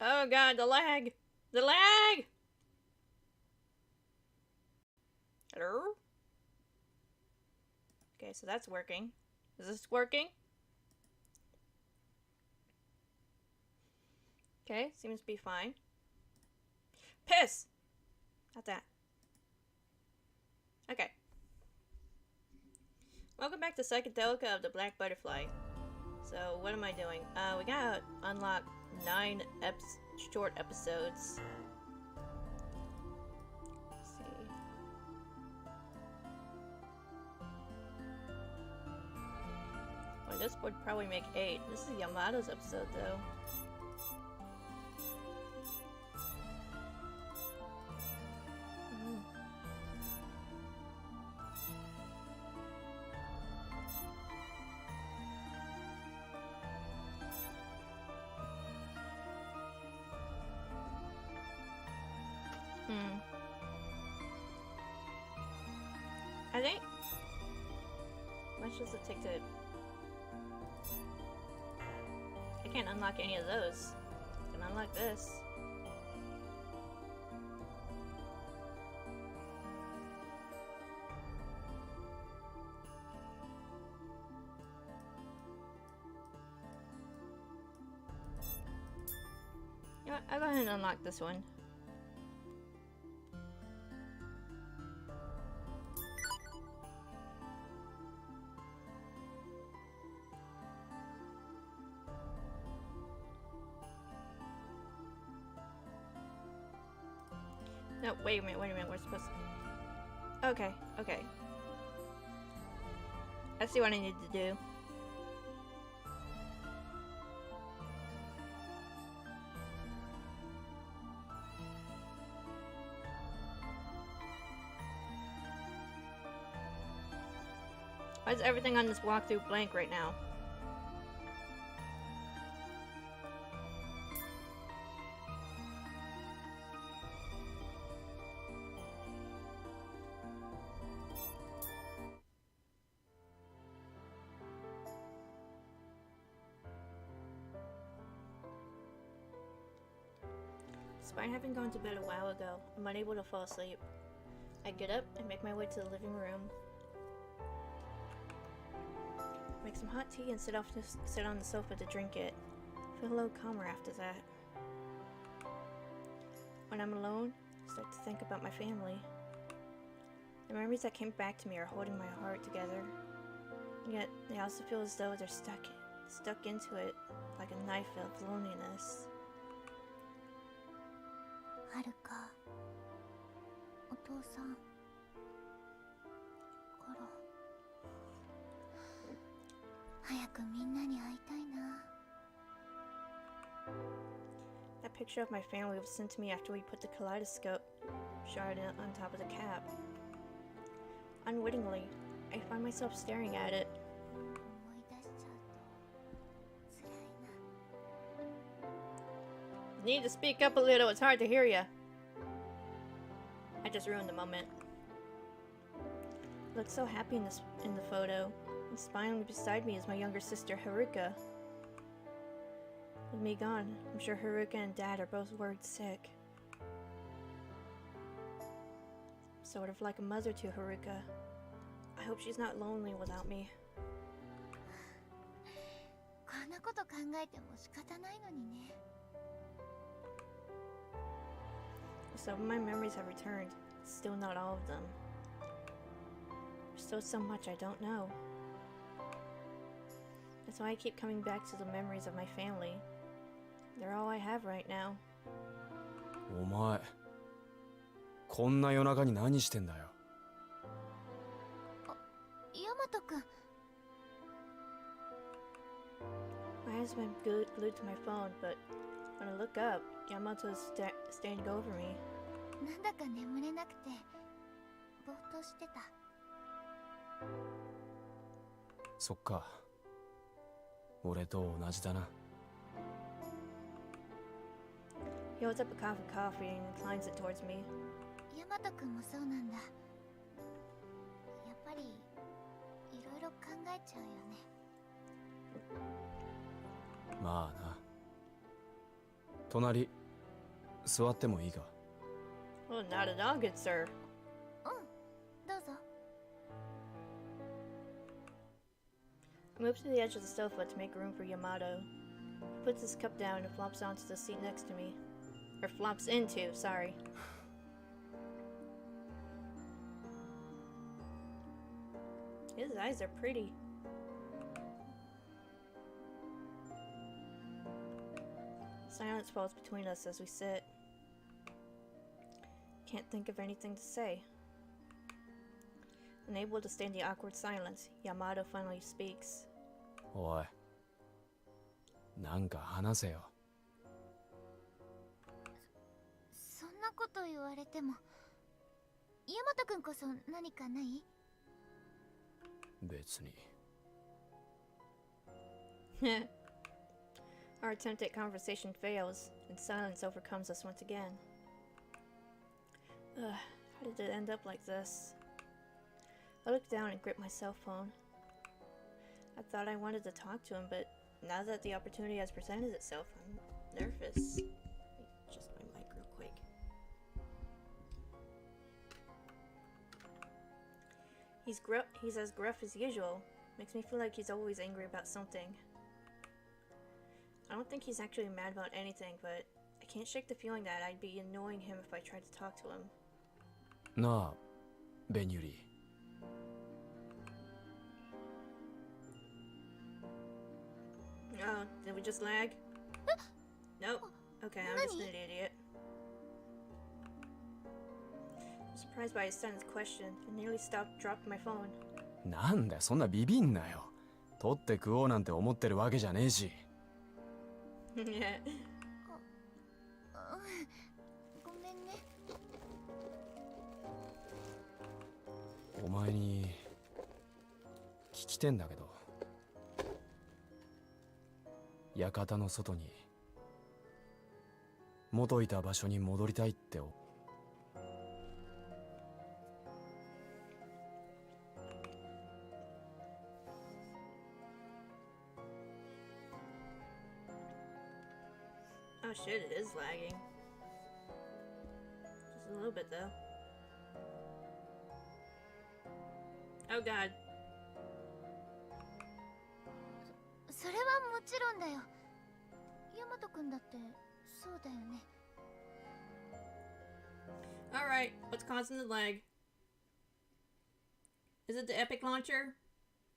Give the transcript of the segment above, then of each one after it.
Oh god, the lag! The lag! Hello? Okay, so that's working. Is this working? Okay, seems to be fine. Piss! Not that. Okay. Welcome back to Psychedelica of the Black Butterfly. So, what am I doing? We gotta unlock 9 short episodes. Let's see. Well, this would probably make 8. This is Yamato's episode, though. I think... How much does it take to... I can't unlock any of those. I can unlock this. You know what? I'll go ahead and unlock this one. No, wait a minute, we're supposed to... Okay. I see what I need to do. Why is everything on this walkthrough blank right now? Despite having gone to bed a while ago, I'm unable to fall asleep. I get up and make my way to the living room. Make some hot tea and sit on the sofa to drink it. Feel a little calmer after that. When I'm alone, I start to think about my family. The memories that came back to me are holding my heart together. Yet, they also feel as though they're stuck into it, like a knife of loneliness. はるか、お父さん、コロ、早くみんなに会いたいな。 That picture of my family was sent to me after we put the kaleidoscope shard on top of the cap. Unwittingly, I find myself staring at it. 思い出しちゃうと辛いな。 You need to speak up a little, it's hard to hear you. I just ruined the moment. I look so happy in the photo, and smiling beside me is my younger sister Haruka. With me gone, I'm sure Haruka and Dad are both worried sick. Sort of like a mother to Haruka. I hope she's not lonely without me. こんなこと考えても仕方ないのにね。 Some of my memories have returned, still not all of them. There's still so much I don't know. That's why I keep coming back to the memories of my family. They're all I have right now. お前、こんな夜中に何してんだよ。ヤマト君。 My eyes have been glued to my phone, but when I look up, Yamato is standing over me. なんだか眠れなくてぼーっとしてた。そっか。俺と同じだな。 He holds up a cup of coffee and inclines it towards me. ヤマト君もそうなんだ。やっぱりいろいろ考えちゃうよね。まあな。隣座ってもいいか？ Well, not at all, good sir. どうぞ。 I move to the edge of the sofa to make room for Yamato. He puts his cup down and flops onto the seat next to me. Or flops into, sorry. His eyes are pretty. Silence falls between us as we sit. Can't think of anything to say. Unable to stand the awkward silence, Yamato finally speaks. おい、なんか話せよ。そんなこと言われても。ヤマト君こそ何かない？別に。Our attempt at conversation fails, and silence overcomes us once again. Ugh, how did it end up like this? I look down and grip my cell phone. I thought I wanted to talk to him, but now that the opportunity has presented itself, I'm nervous. Let me adjust my mic real quick. He's as gruff as usual. Makes me feel like he's always angry about something. I don't think he's actually mad about anything, but I can't shake the feeling that I'd be annoying him if I tried to talk to him. なあ、ベニュリ。Oh, did we just lag? Nope. Okay, I'm just an idiot. I'm surprised by his sudden question and nearly dropped my phone. なんだよ、そんなビビんなよ。取って食おうなんて思ってるわけじゃねえし。ごめんね。お前に聞きてんだけど、館の外に元いた場所に戻りたいって。Oh shit, it is lagging. Just a little bit though. Oh god. それはもちろんだよ。ヤマト君だってそうだよね。Alright, what's causing the lag? Is it the Epic launcher?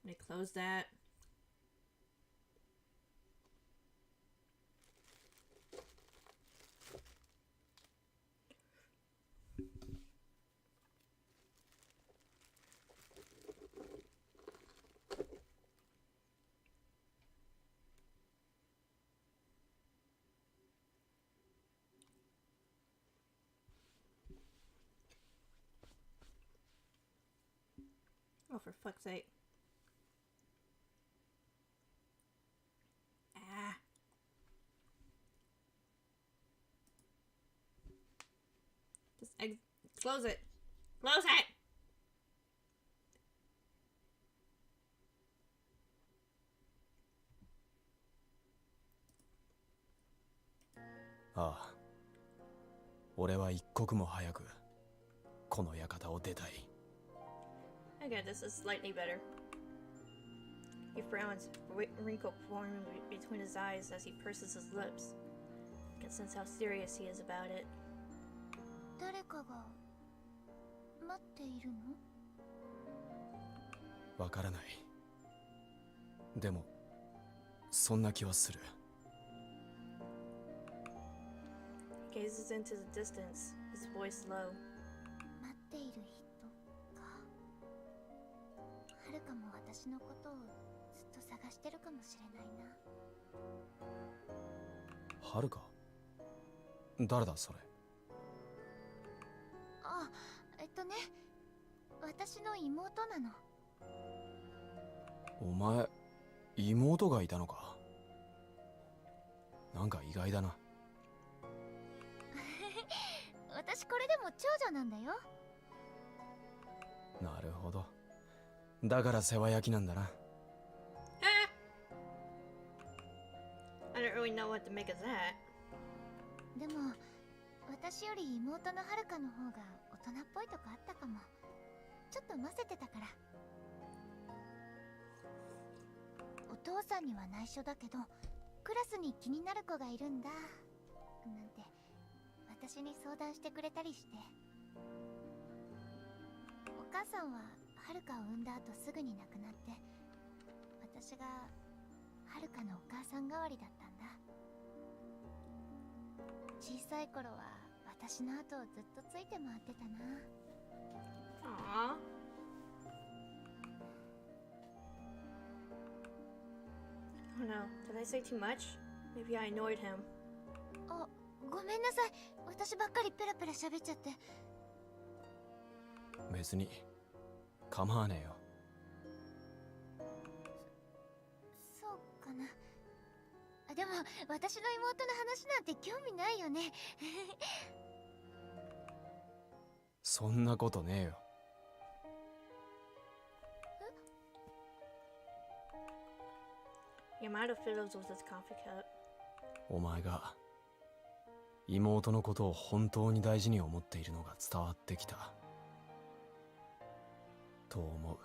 Let me close that. Oh, for fuck's sake. Ah. Just close it. Close it!ああ、俺は一刻も早くこの館を出たい。Okay, this is slightly better. He frowns, a wrinkle forming between his eyes as he purses his lips. I can sense how serious he is about it. 誰かが待っているの？わからない。でもそんな気はする。He gazes into the distance, his voice low. 待っている人か。はるかも私のことをずっと探してるかもしれないな。はるか？誰だそれ？あ、私の妹なの。お前、妹がいたのか？なんか意外だな。私これでも長女なんだよ。なるほど。だから世話焼きなんだな。I don't really know what to make of that. でも私より妹のはるかの方が大人っぽいとこあったかも。ちょっと混ぜてたから。お父さんには内緒だけどクラスに気になる子がいるんだなんて私に相談してくれたりして。お母さんははるかを産んだ後すぐに亡くなって、私がはるかのお母さん代わりだったんだ。小さい頃は私の後をずっとついて回ってたな。Aww. Oh no, did I say too much? Maybe I annoyed him. あ、ごめんなさい。私ばっかりペラペラ喋っちゃって。別に構わねえよ。そうかな。あ、でも私の妹の話なんて興味ないよね。そんなことねえよ。Yamato fiddles with his coffee cup. お前が妹のことを本当に大事に思っているのが伝わってきたと思う。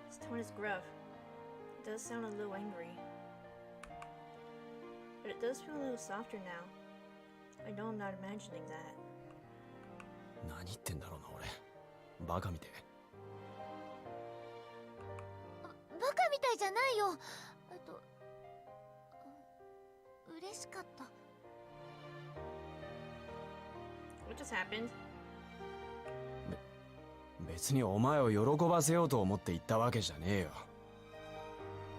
His tone is gruff. It does sound a little angry. But it does feel a little softer now. I know I'm not imagining that. 何言ってんだろうな俺。バカみてえ。バカみたいじゃないよ。嬉しかった。What just happened? 別にお前を喜ばせようと思って言ったわけじゃねえよ。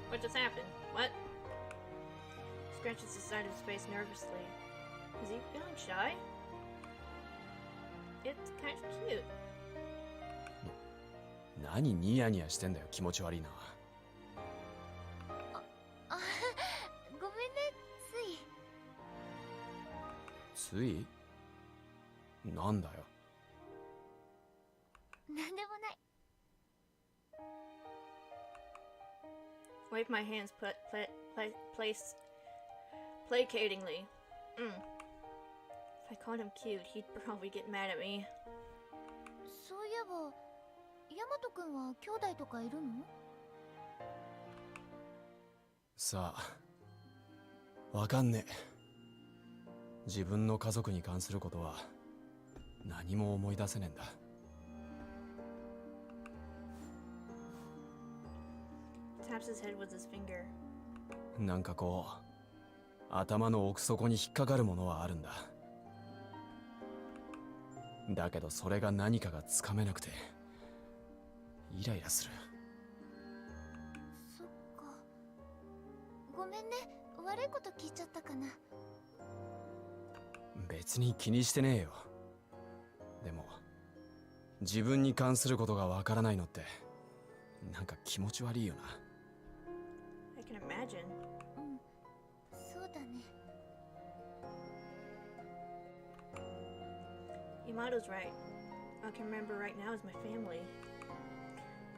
What just happened? What? Scratches the side of his face nervously. Is he feeling shy? It's kind of cute. 何ニヤニヤしてんだよ、気持ち悪いな。あ、ごめんね、ついなんだよ。なんでもない。Wave my hands placed placatingly. If I called him cute, he'd probably get mad at me. そういえばヤマト君は兄弟とかいるの？さあ、わかんねえ。自分の家族に関することは何も思い出せねえんだ。Taps his head with his finger. なんかこう頭の奥底に引っかかるものはあるんだ。だけどそれが何かがつかめなくてイライラする。そっか。ごめんね、悪いこと聞いちゃったかな。別に気にしてねえよ。でも自分に関することがわからないのってなんか気持ち悪いよな。I can imagine. うん、そうだね。Yamato's right. All I can remember right now is my family.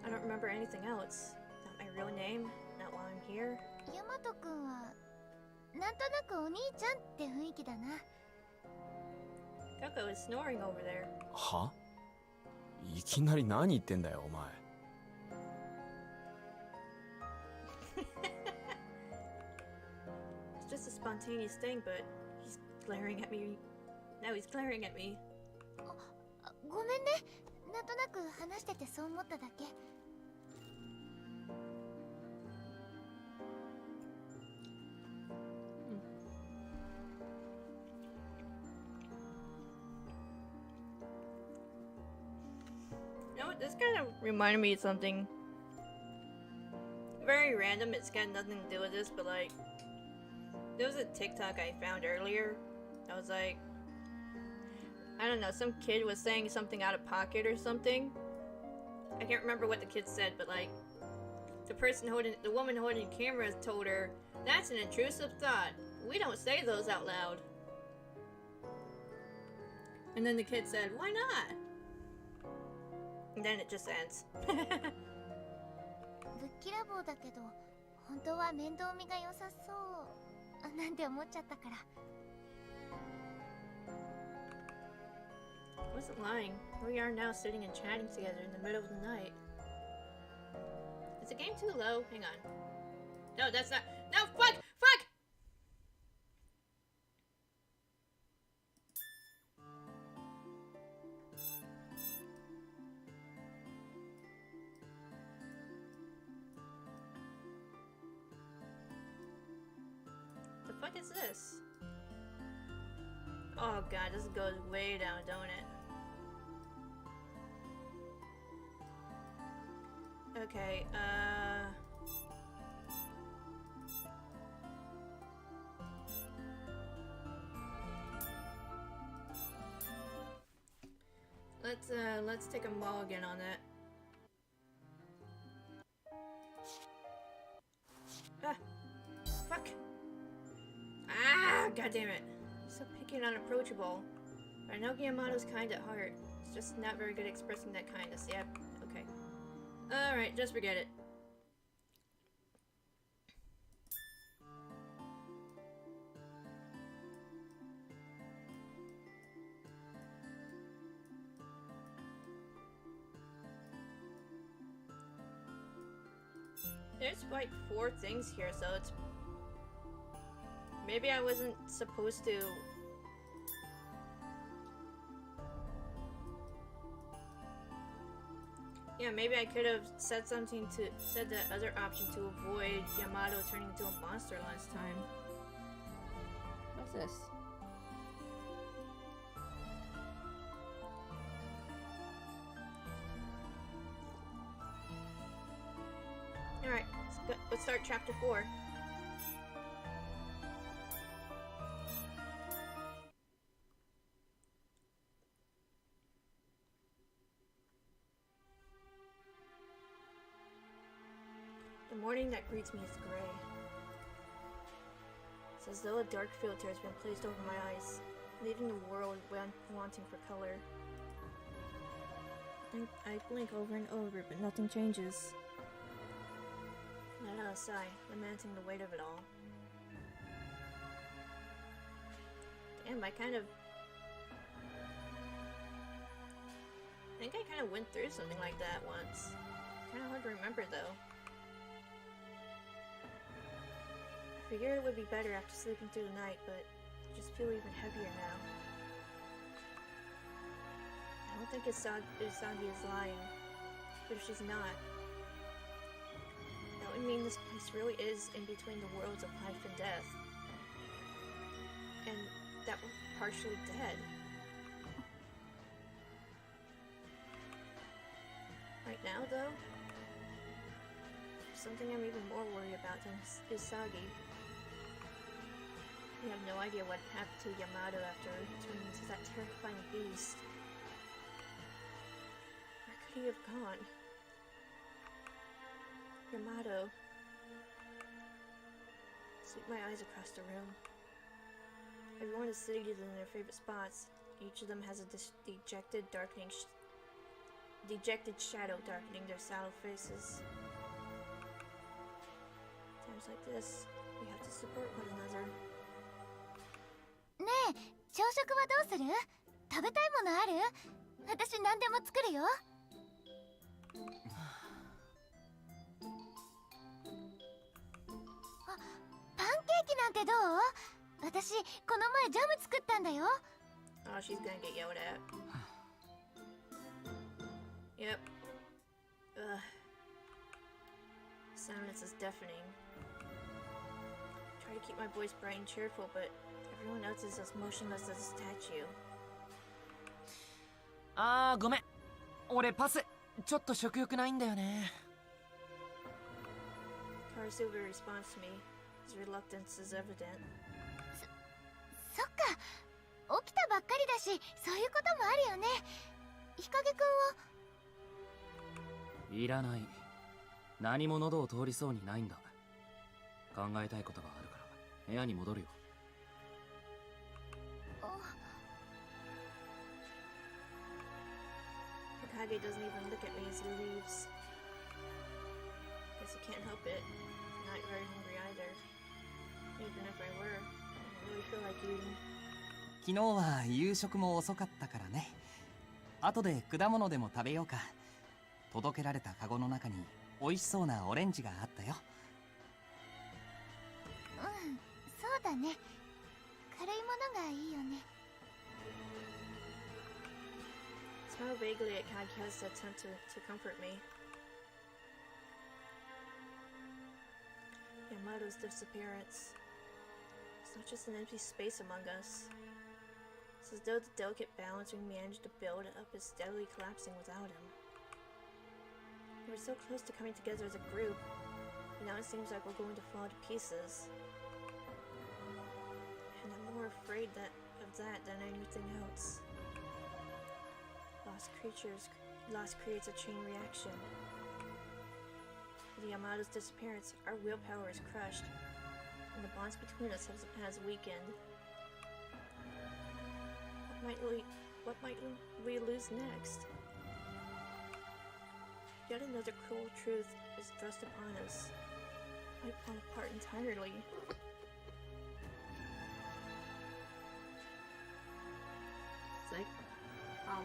I don't remember anything else. Not my real name, not why I'm here. ヤマト君はなんとなくお兄ちゃんって雰囲気だな。Coco is snoring over there. は？いきなり何言ってんだよお前。It's just a spontaneous thing, but he's glaring at me. Now he's glaring at me. ごめんね、なんとなく話しててそう思っただけ。You know what? This kind of reminded me of something very random. It's got nothing to do with this, but like, there was a TikTok I found earlier. I was like, I don't know, some kid was saying something out of pocket or something. I can't remember what the kid said, but like, The woman holding the camera told her, "That's an intrusive thought. We don't say those out loud." And then the kid said, "Why not?" And then it just ends. ぶっきらぼうだけど本当は面倒見が良さそうなんて思っちゃったから。 I wasn't lying. Here we are now sitting and chatting together in the middle of the night. Is the game too low? Hang on. No, that's not. No, fuck! Fuck! The fuck is this? Oh god, this goes way down, don't it? Okay, let's take a mulligan on that. Ah! Fuck! Ah! God damn it! So picky and unapproachable. But I know Yamato's kind at heart. It's just not very good at expressing that kindness. Yep. Okay. Alright, just forget it. There's like 4 things here, so it's... Maybe I wasn't supposed to... Yeah, maybe I could have said the other option to avoid Yamato turning into a monster last time. What's this? Alright, let's start chapter 4. The morning that greets me is gray. It's as though a dark filter has been placed over my eyes, leaving the world wanting for color. I blink over and over, but nothing changes. Let out a sigh, lamenting the weight of it all. Damn, I think I kind of went through something like that once. Kind of hard to remember, though. I figured it would be better after sleeping through the night, but I just feel even heavier now. I don't think Usagi is lying, but if she's not, that would mean this place really is in between the worlds of life and death. And that we're partially dead. Right now, though, there's something I'm even more worried about than Usagi. We have no idea what happened to Yamato after turning into that terrifying beast. Where could he have gone? Yamato. Sweep my eyes across the room. Everyone is seated in their favorite spots. Each of them has a dejected shadow darkening their sallow faces. Times like this, we have to support one another. ねえ、朝食はどうする？食べたいものある？私何でも作るよ。あ、パンケーキなんてどう？私この前ジャム作ったんだよ。Oh, she's gonna get yelled at. Yep. Ugh. Silence is deafening. Try to keep my voice bright and cheerful, but everyone else is as motionless as a statue. あー、ごめん。俺パス。ちょっと食欲ないんだよね。Karasilver responds to me. His reluctance is evident. そっか。起きたばっかりだし、そういうこともあるよね。日陰くんは？いらない。何も喉を通りそうにないんだ。考えたいことがあるから部屋に戻るよ。Kage doesn't even look at me as he leaves. Guess he can't help it. I'm not very hungry either. Even if I were, I don't really feel like eating. 昨日は夕食も遅かったからね。後で果物でも食べようか。届けられたカゴの中に美味しそうなオレンジがあったよ。そうだね。軽いものがいいよね。Smile vaguely at Kageha's attempt to comfort me. Yamato's disappearance. It's not just an empty space among us. It's as though the delicate balance we managed to build up is steadily collapsing without him. We were so close to coming together as a group, and now it seems like we're going to fall to pieces. And I'm more afraid of that than anything else. Loss creates a chain reaction. With Yamato's disappearance, our willpower is crushed, and the bonds between us has weakened. What might we lose next? Yet another cruel truth is thrust upon us. We might fall apart entirely. It's like, oh.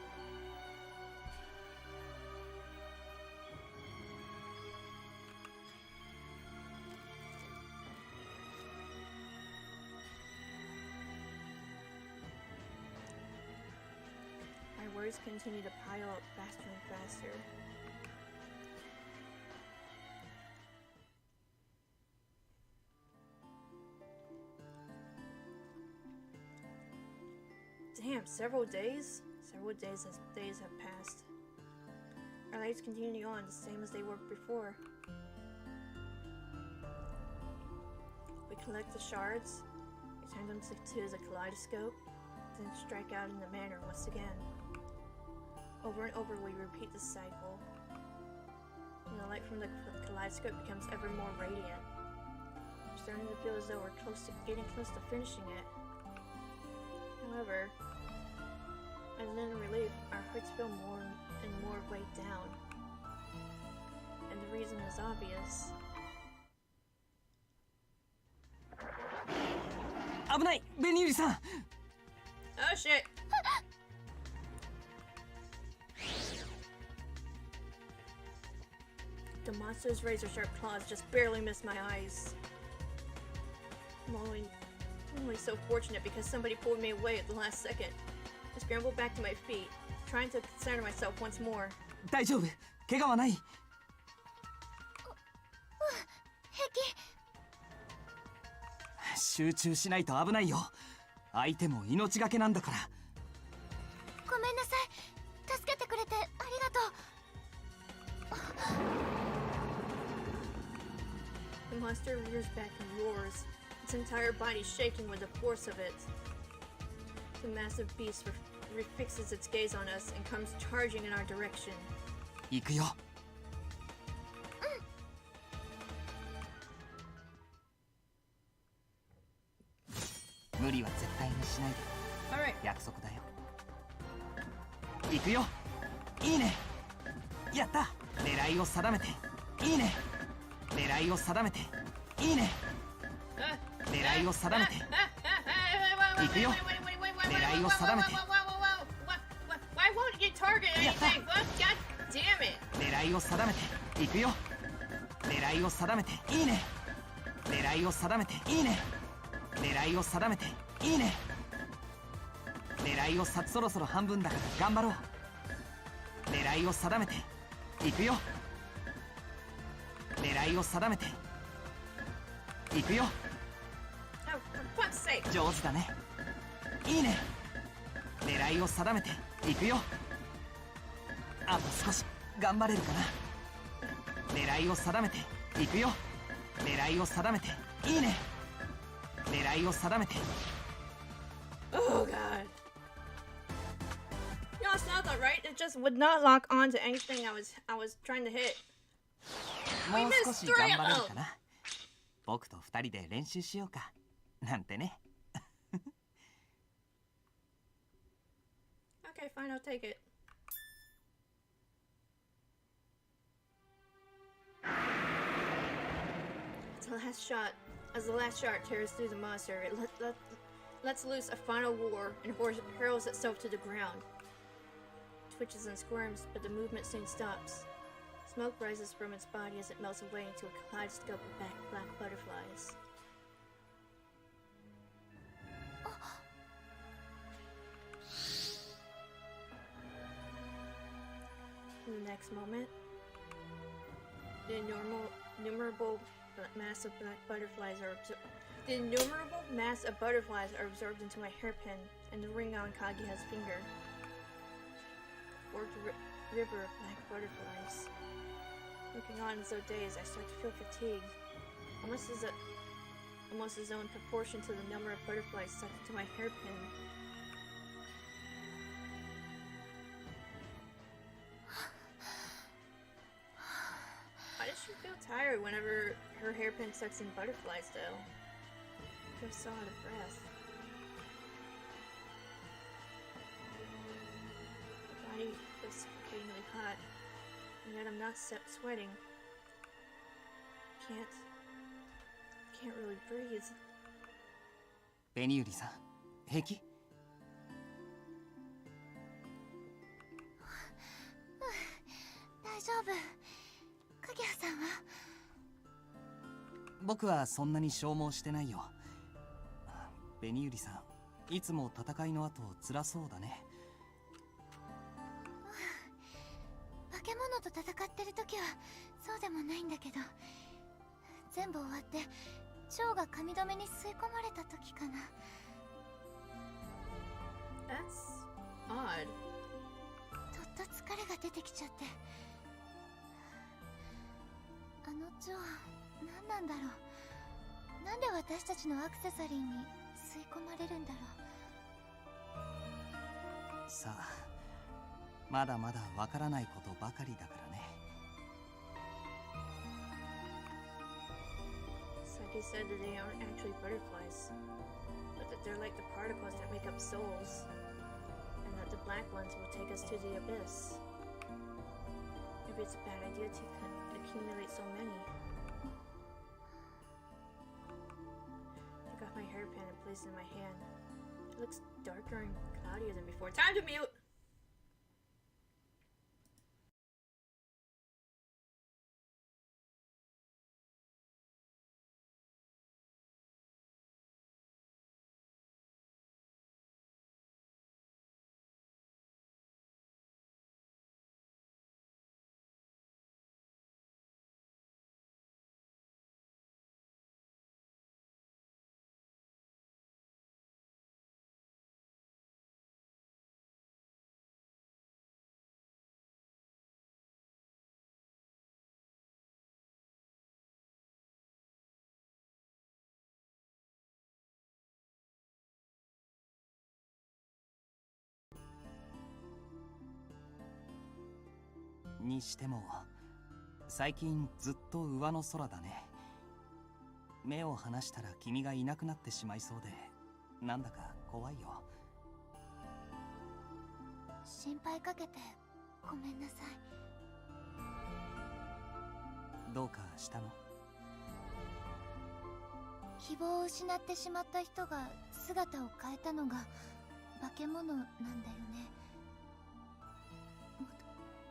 My words continue to pile up faster and faster. Damn, several days? Several days have passed. Our lives continue on the same as they were before. We collect the shards, return them to the kaleidoscope, then strike out in the manner once again. Over and over we repeat this cycle. And the light from the kaleidoscope becomes ever more radiant. We're starting to feel as though we're getting close to finishing it. However, as in relief, our hearts feel more and more weighed down. And the reason is obvious. 危ない、ベニューリさん。Oh shit! The monster's razor-sharp claws just barely missed my eyes. I'm only so fortunate because somebody pulled me away at the last second. I scrambled back to my feet, trying to center myself once more. 大丈夫、怪我はない。平気。集中しないと危ないよ。相手も命がけなんだから。ごめんなさい。助けてくれてありがとう。The monster rears back and roars, its entire body shaking with the force of it. The massive beast refixes its gaze on us and comes charging in our direction. 行くよ。無理は絶対にしないで。Alright. 約束だよ。行くよ。いいね。やった。狙いを定めて。いいね。狙いを定めて。いいね。狙いを定めて。行くよ。狙いを定めて。Why won't you target anything? What? God damn it! 狙いを定めて。行くよ。狙いを定めて。いいね。狙いを定めて。いいね。狙いを定めて。いいね。狙いをそろそろ半分だから頑張ろう。狙いを定めて。行くよ。狙いを定めて。行くよ。Oh, for fuck's sake! 上手だね。いいね。狙いを定めて。行くよ。あと少し頑張れるかな。狙いを定めて。行くよ。狙いを定めて。いいね。狙いを定めて。 Oh god. Y'all saw that, right? It just would not lock on to anything I was trying to hit. もう少し頑張れるかな。僕と2人で練習しようかなんてね。Okay, fine, I'll take it. As the last shot tears through the monster, it lets loose a final roar and hurls itself to the ground. It twitches and squirms, but the movement soon stops. Smoke rises from its body as it melts away into a kaleidoscope of black butterflies. In the next moment, the innumerable mass of black butterflies are absorbed into my hairpin and the ring on Kaguya's finger. Forked river of black butterflies. Looking on as though dazed, I start to feel fatigued, almost as though in proportion to the number of butterflies stuck into my hairpin. Why does she feel tired whenever her hairpin sucks in butterflies, though? She feels so out of breath. My body feels suffocatingly hot, and yet I'm not sweating. Can't really breathe. ベニユリさん、平気？大丈夫。かぎやさんは？僕はそんなに消耗してないよ。ベニユリさん、いつも戦いの後辛そうだね。化け物と戦ってる時はそうでもないんだけど、全部終わって蝶が髪留めに吸い込まれた時かな。That's odd. とっと疲れが出てきちゃって。あの蝶、何なんだろう。なんで私たちのアクセサリーに吸い込まれるんだろう。さあ、まだまだわからないことばかりだからね。Saki said that they aren't actually butterflies, but that they're like the particles that make up souls, and that the black ones will take us to the abyss. Maybe it's a bad idea to accumulate so many. Took off my hairpin and placed it in my hand. It looks darker and cloudier than before. Time to mute!にしても最近ずっと上の空だね。目を離したら君がいなくなってしまいそうで、なんだか怖いよ。心配かけてごめんなさい。どうかしたの？希望を失ってしまった人が姿を変えたのが化け物なんだよね。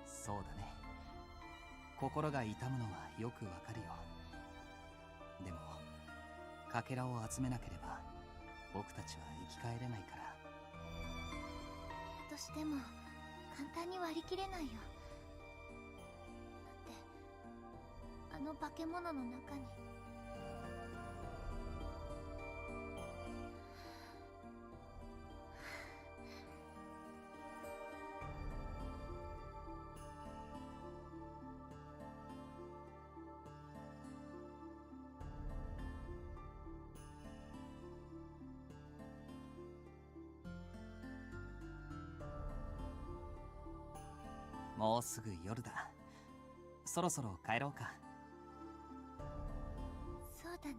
そうだね。心が痛むのはよくわかるよ。でもかけらを集めなければ僕たちは生き返れないから。としても簡単に割り切れないよ。だってあの化け物の中にもうすぐ夜だ。そろそろ帰ろうか。だね。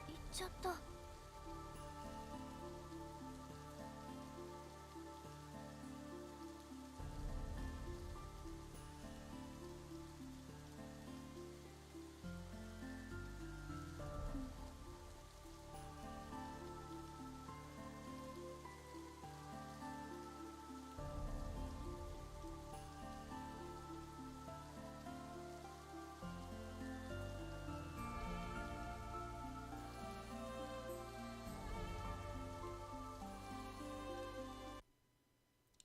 行っちゃった。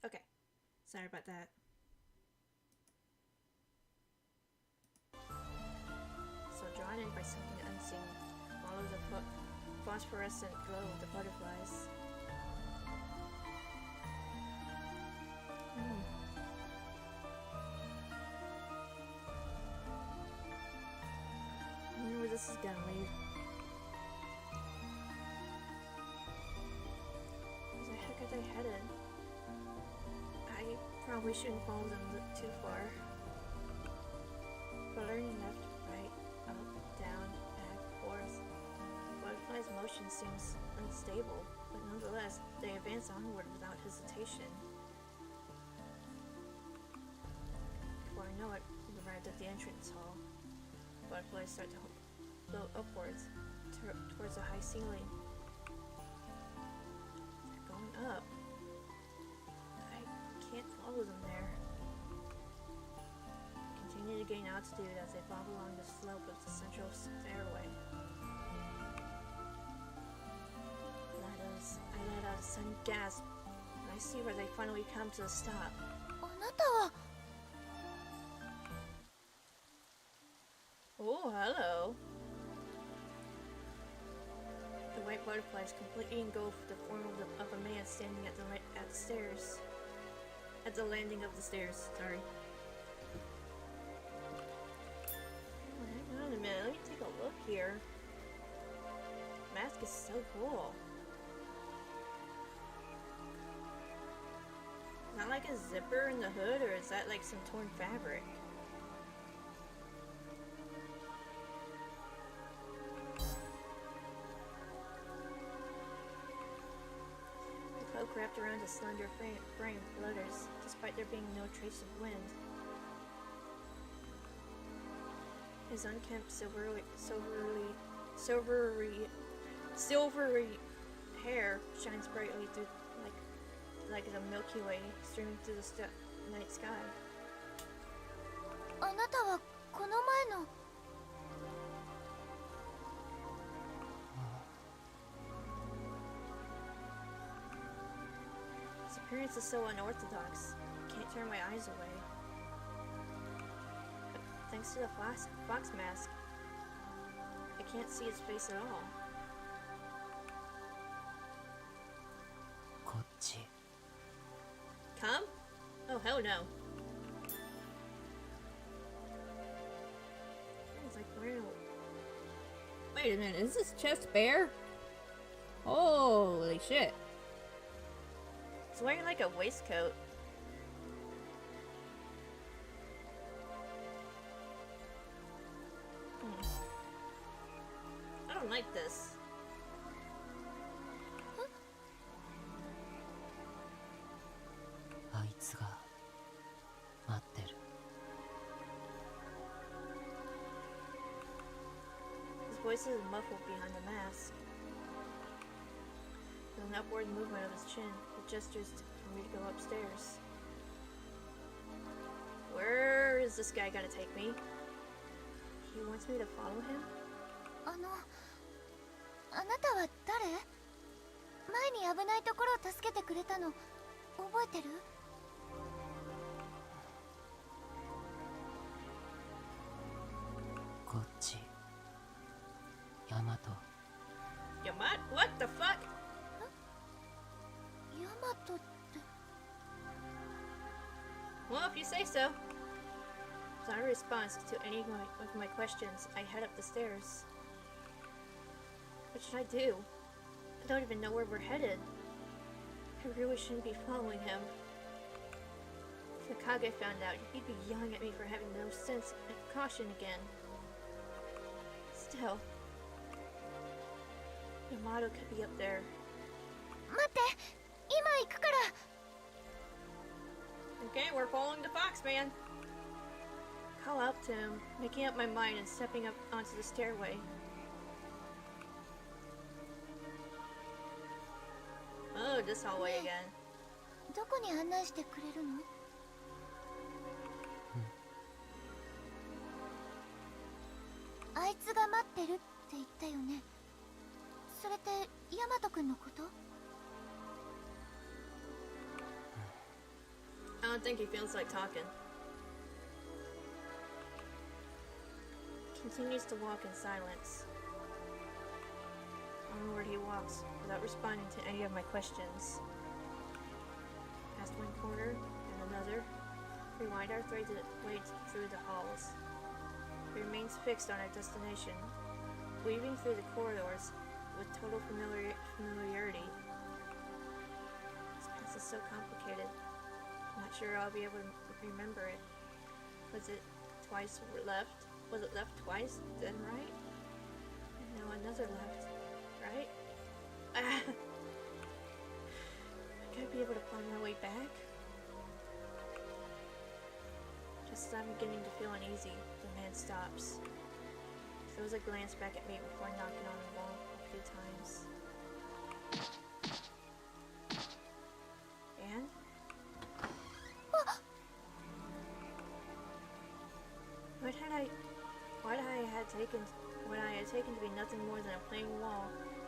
Okay, sorry about that. So drawn in by something unseen, follow the phosphorescent glow of the butterflies. I wonder where this is gonna lead. Where the heck are they headed? I probably shouldn't follow them too far. But learning left, right, up, down, back, forth. Butterfly's motion seems unstable, but nonetheless, they advance onward without hesitation. Before I know it, we've arrived at the entrance hall. Butterflies start to float upwards, towards a high ceiling. They're going up. I can't follow them there. Continue to gain altitude as they bob along the slope of the central stairway. I let out a sudden gasp, and I see where they finally come to a stop. あなたは Oh, hello. The white butterflies completely engulf the form of a man standing at the stairs. At the landing of the stairs, sorry. Oh, hang on a minute, let me take a look here. Mask is so cool. Is that like a zipper in the hood, or is that like some torn fabric? Cloak wrapped around his slender frame flutters, despite there being no trace of wind. His unkempt silvery hair shines brightly through like the Milky Way streaming through the night sky. あなたはこの前の あ appearance is so unorthodox. I can't turn my eyes away. But thanks to the fox mask, I can't see his face at all. こっち Come? Oh, hell no. It's like, wait a minute, is this chest bare? Holy shit. It's wearing like a waistcoat. I don't like this. あいつが待ってる His voice is muffled behind the mask. With an upward movement of his chin, he gestures for me to go upstairs. Where is this guy gonna take me? He wants me to follow him? あなたは誰？前に危ないところを助けてくれたの覚えてる？こっちヤマト Yamato? What the fuck? ヤマトって Well, if you say so. Without a response to any of my questions, I head up the stairs. What should I do? I don't even know where we're headed. I really shouldn't be following him. If Nakage found out, he'd be yelling at me for having no sense and caution again. Still, Yamato could be up there. 待って今行くから Okay, we're following the fox man. Call out to him, making up my mind and stepping up onto the stairway. Oh, this hallway again. どこに案内してくれるの？あいつが待ってるって言ったよね。それってヤマト君のこと？ I don't think he feels like talking. Continues to walk in silence. Onward he walks, without responding to any of my questions. Past one corner and another, we wind our way through the halls. He remains fixed on our destination, weaving through the corridors with total familiarity. This path is so complicated. I'm not sure I'll be able to remember it. Was it twice left? Was it left twice, then right? And now another left, right? I gotta be able to find my way back. Just as I'm beginning to feel uneasy, the man stops. Throws a glance back at me before knocking on the wall a few times. And? What I had taken to be nothing more than a plain wall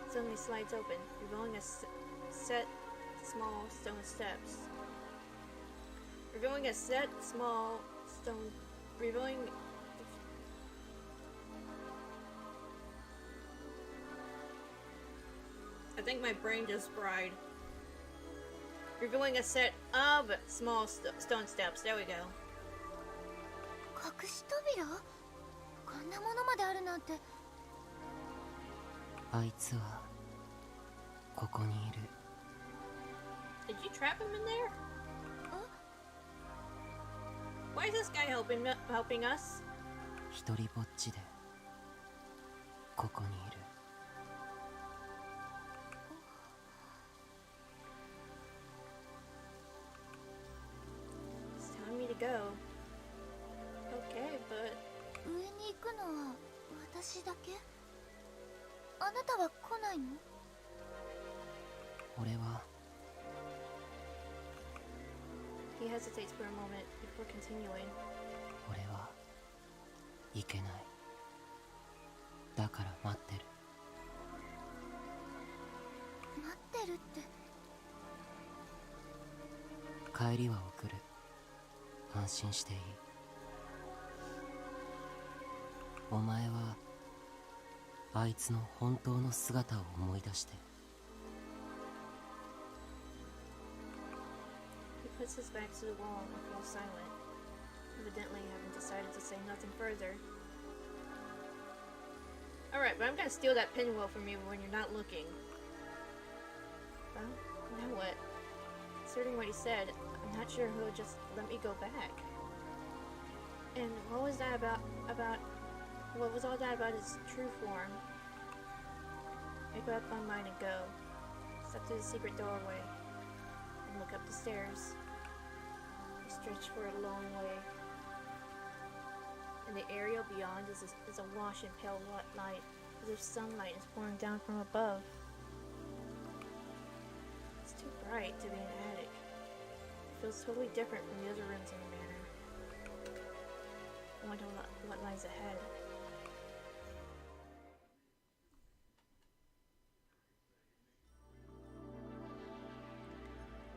suddenly slides open, revealing a set small stone steps. I think my brain just fried. Revealing a set of small stone steps. There we go. 隠し扉？こんなものまであるなんて。あいつはここにいる Did you trap him in there? Why is this guy helping us? 一人ぼっちでここにいる He's telling me to go. Okay, but 上に行くのは私だけ？あなたは来ないの？俺は he hesitates for a moment before continuing. 俺はいけないだから待ってる待ってるって。帰りは遅れ、安心していい。お前はあいつの本当の姿を思い出して。 He puts his back to the wall and falls silent, evidently having decided to say nothing further. Alright, but I'm gonna steal that pinwheel from you when you're not looking. Well, now what? Considering what he said, I'm not sure he'll just let me go back. And what was that about what was all that about his true form? Make up my mind and go. Step through the secret doorway and look up the stairs. I stretch for a long way. And the area beyond is awash in pale light, as if sunlight is pouring down from above. It's too bright to be an attic. It feels totally different from the other rooms in the manor. I wonder what lies ahead.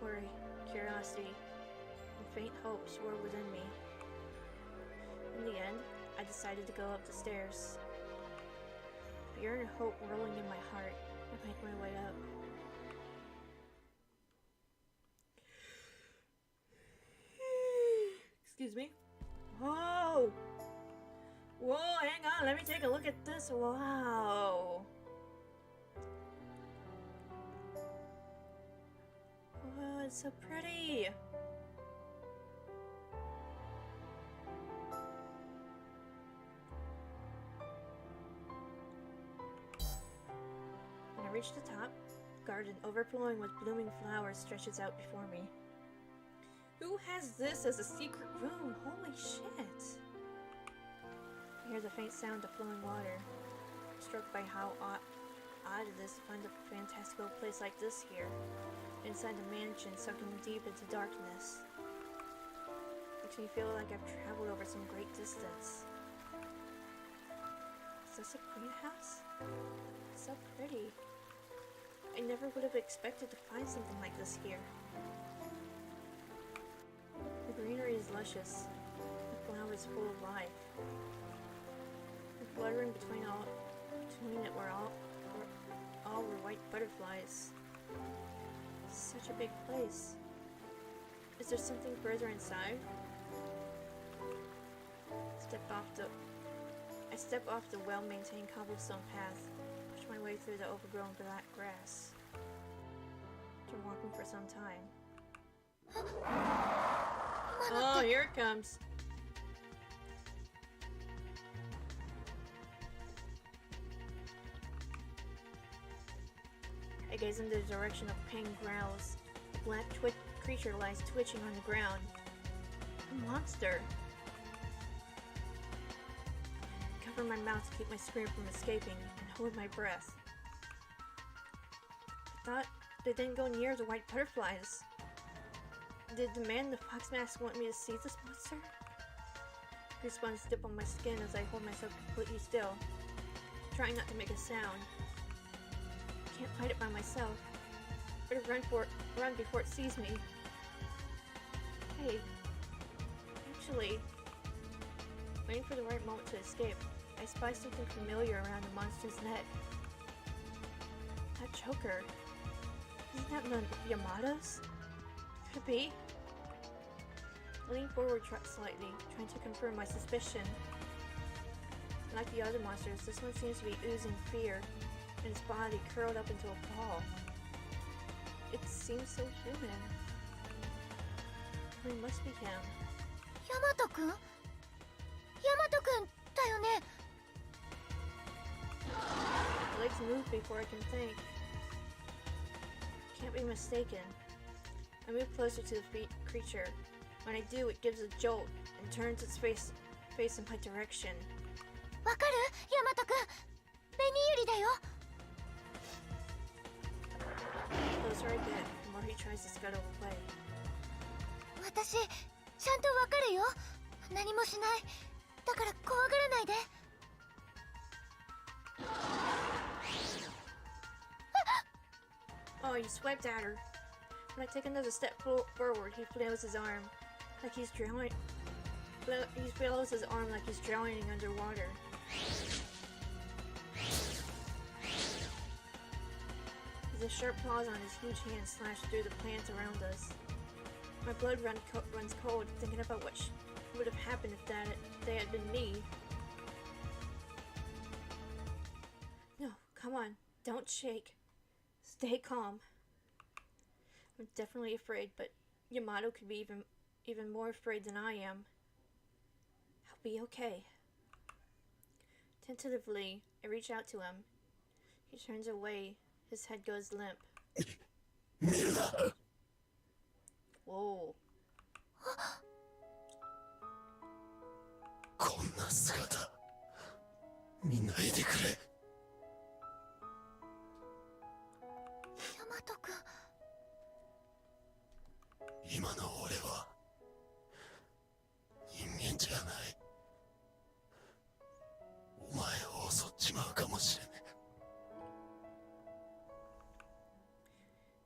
Worry, curiosity, and faint hope swirled within me. In the end, I decided to go up the stairs. Fear and hope whirling in my heart, I make my way up. Excuse me. Whoa! Whoa, hang on, let me take a look at this. Wow. Oh, it's so pretty. When I reach the top, the garden overflowing with blooming flowers stretches out before me. Who has this as a secret room? Holy shit! I hear the faint sound of flowing water. I'm struck by how odd it is to find a fantastical place like this here, inside a mansion sunken deep into darkness. Makes me feel like I've traveled over some great distance. Is this a greenhouse? It's so pretty. I never would have expected to find something like this here. The greenery is luscious, the flowers full of life. And fluttering between it were all were white butterflies. Such a big place. Is there something further inside? I step off the well-maintained cobblestone path, push my way through the overgrown black grass. After walking for some time. Oh, here it comes. I gaze in the direction of pain growls. A black creature lies twitching on the ground. A monster. I cover my mouth to keep my scream from escaping and hold my breath. I thought they didn't go near the white butterflies. Did the man in the fox mask want me to see this monster? Goosebumps dip on my skin as I hold myself completely still, trying not to make a sound. I can't fight it by myself. Better run before it sees me. Hey, actually, waiting for the right moment to escape, I spy something familiar around the monster's neck. That choker. Isn't that Yamato's? Could it be? I lean forward slightly, trying to confirm my suspicion. Like the other monsters, this one seems to be oozing fear, and its body curled up into a ball. It seems so human. It must be him. Yamato-kun? Yamato-kun だよね? My legs move before I can think. Can't be mistaken. I move closer to the creature. When I do, it gives a jolt and turns its face in my direction. わかる? Yamato-kun! 紅百合だよ! Closer I get, the more he tries to scuttle away. 私、ちゃんとわかるよ。何もしない。だから怖がらないで。Oh, you swiped at her. When I take another step forward, he flails his arm like he's drowning. He flails his arm like he's drowning underwater. As the sharp claws on his huge hands slash through the plants around us. My blood runs cold thinking about what would have happened if they had been me. No, come on, don't shake. Stay calm. I'm definitely afraid, but Yamato could be even more afraid than I am. I'll be okay. Tentatively, I reach out to him. He turns away. His head goes limp. Whoa. こんな姿見ないでくれ。ヤマト君。今の俺は人間じゃない。お前を襲っちまうかもしれね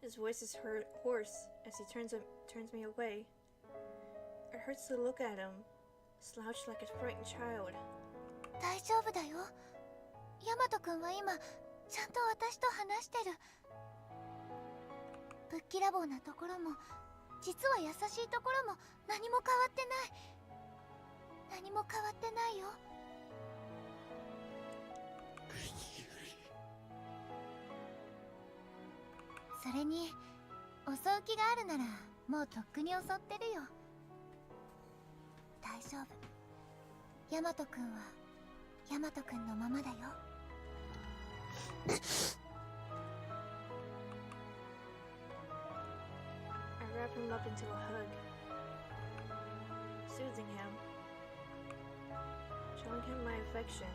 え。 His voice is hoarse as he turns me away. It hurts to look at him, slouched like a frightened child. 大丈夫だよ。ヤマト君は今ちゃんと私と話してる。ぶっきらぼうなところも実は優しいところも何も変わってない。何も変わってないよ。それに襲う気があるならもうとっくに襲ってるよ。大丈夫。ヤマト君はヤマト君のままだよ。I wrap him up into a hug, soothing him, showing him my affection.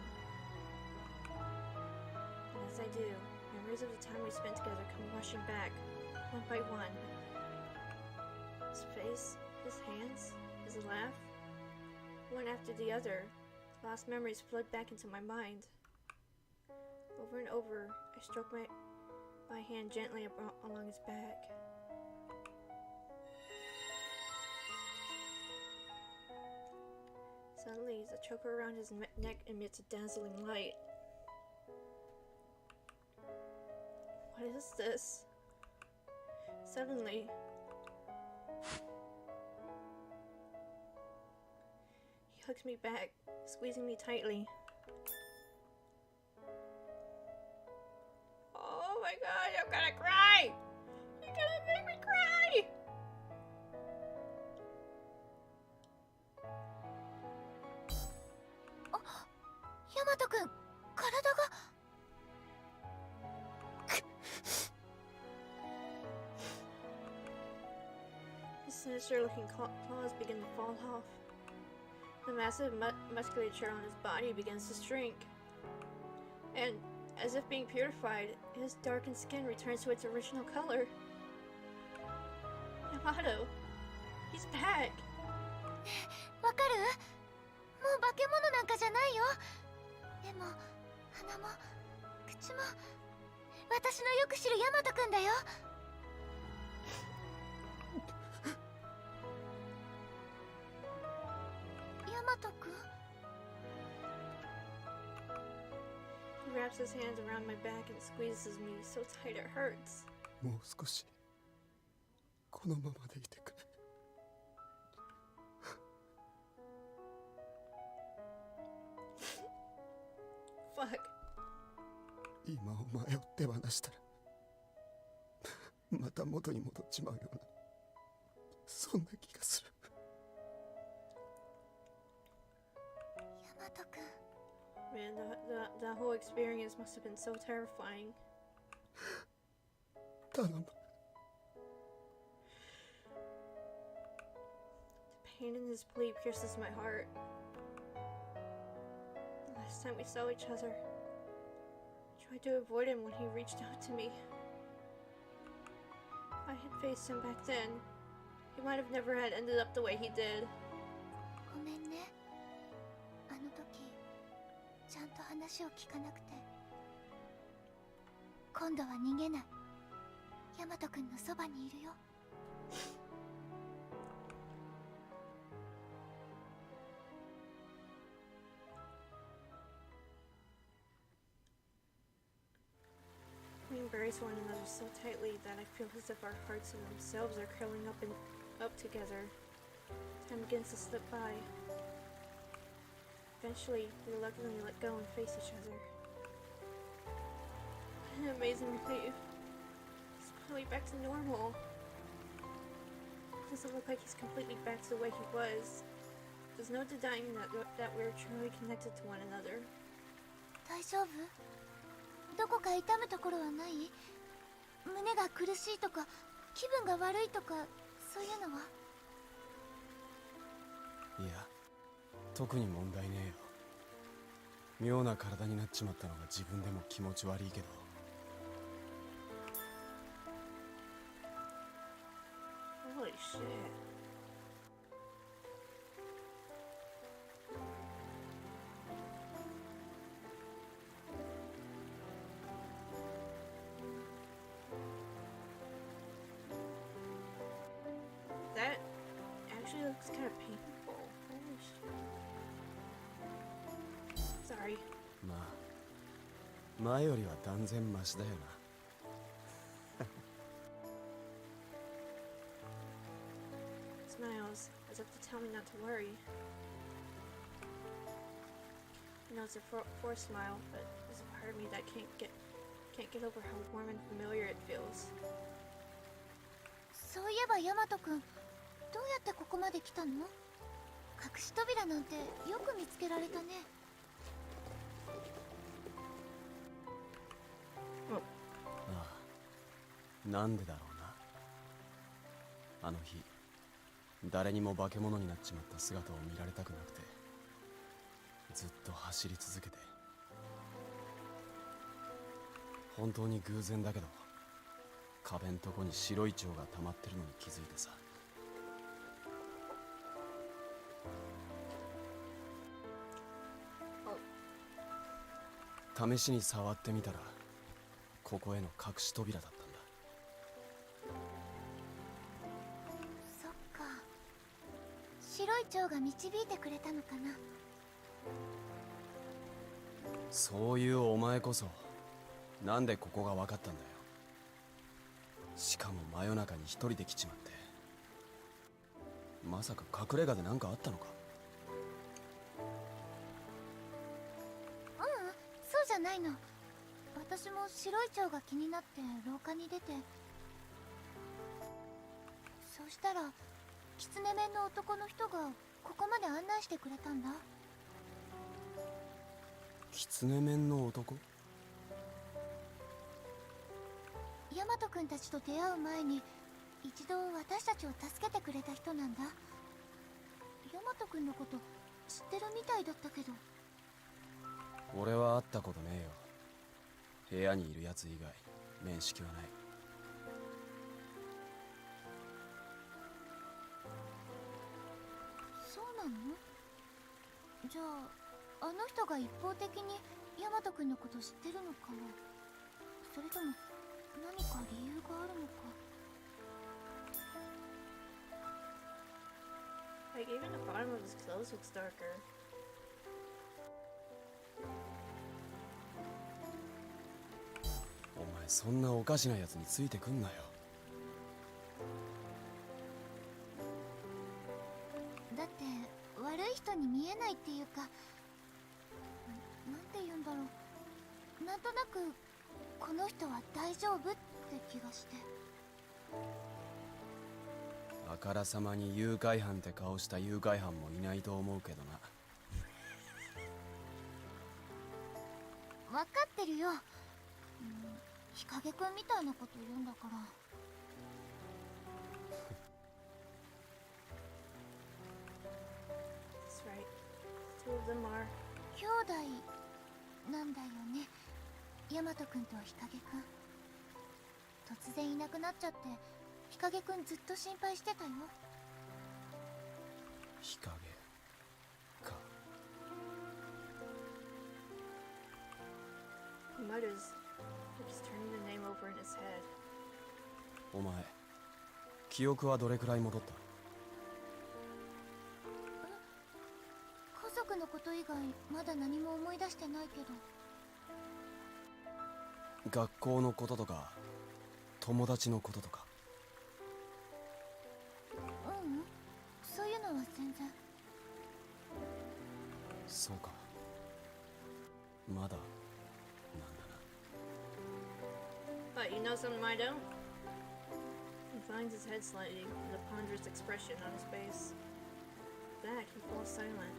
And as I do, memories of the time we spent together come rushing back, one by one. His face, his hands, his laugh, one after the other, lost memories flood back into my mind. Over and over, I stroke my hand gently along his back. Suddenly, the choker around his neck emits a dazzling light. What is this? Suddenly, he hugs me back, squeezing me tightly. Oh my god, I'm gonna cry! You're gonna make me cry! Oh, ヤマト君、体が。His sinister-looking claws begin to fall off. The massive musculature on his body begins to shrink. And, as if being purified, his darkened skin returns to its original color. Yamato, he's back! わかる？もう化け物なんかじゃないよ。でも、鼻も、口も、私のよく知るヤマト君だよ。ヤマト君？ He wraps his hands around my back and squeezes me so tight it hurts. もう少しこのままでいてくれ。 Fuck. 今お前を手放したらまた元に戻っちまうようなそんな気がする。ヤマト君。 Man, the whole experience must have been so terrifying. 頼む。 The pain in his plea pierces my heart. The last time we saw each other, I tried to avoid him when he reached out to me. If I had faced him back then, he might have never had ended up the way he did. ごめんね。あの時ちゃんと話を聞かなくて。今度は逃げない。ヤマト君のそばにいるよ。We embrace one another so tightly that I feel as if our hearts themselves are curling up and up together. Time begins to slip by. Eventually, we reluctantly let go and face each other. An amazing relief. He's finally back to normal. Doesn't look like he's completely back to the way he was. There's no denying that we're truly connected to one another. 大丈夫？どこか痛むところはない？胸が苦しいとか気分が悪いとかそういうのは？いや、特に問題ねえよ。妙な体になっちまったのが自分でも気持ち悪いけど。Holy shit. That actually looks kind of painful. Holy shit. Sorry. まあ、前よりは断然マシだよな。Smiles, as if to tell me not to worry. I know it's a forced smile, but there's a part of me that can't get over how warm and familiar it feels. そういえばヤマト君、どうやってここまで来たの？隠し扉なんてよく見つけられたね。ああ、なんでだろうな。あの日、誰にも化け物になっちまった姿を見られたくなくて、ずっと走り続けて。本当に偶然だけど、壁んとこに白い蝶が溜まってるのに気づいてさ。試しに触ってみたら、ここへの隠し扉だったんだ。そっか。白い蝶が導いてくれたのかな。そういうお前こそ、なんでここが分かったんだよ。しかも真夜中に一人で来ちまって。まさか隠れ家で何かあったのか？そうじゃないの。私も白い蝶が気になって廊下に出て、そしたら狐面の男の人がここまで案内してくれたんだ。狐面の男？ヤマト君たちと出会う前に一度私たちを助けてくれた人なんだ。ヤマト君のこと知ってるみたいだったけど。俺は会ったことねえよ。部屋にいるやつ以外面識はない。そうなの？じゃああの人が一方的にヤマト君のこと知ってるのかな。それとも何か理由があるのか。 Like, even the bottom of his clothes looks darker.お前そんなおかしなやつについてくんなよ。だって悪い人に見えないっていうか、なんて言うんだろう、なんとなくこの人は大丈夫って気がして。あからさまに誘拐犯って顔した誘拐犯もいないと思うけどな。分かってるよ。日陰くんみたいなこと言うんだから。That's right. Two of them are. 兄弟なんだよね、ヤマトくんと日陰くん。突然いなくなっちゃって日陰くんずっと心配してたよ。日陰か。He mutters, like he's turning the name over in his head. お前記憶はどれくらい戻った？家族のこと以外まだ何も思い出してないけど。学校のこととか友達のこととか。ううん、そういうのは全然。そうか、まだなんだな。 But you know something I don't? He finds his head slightly, with a ponderous expression on his face. With that, he falls silent.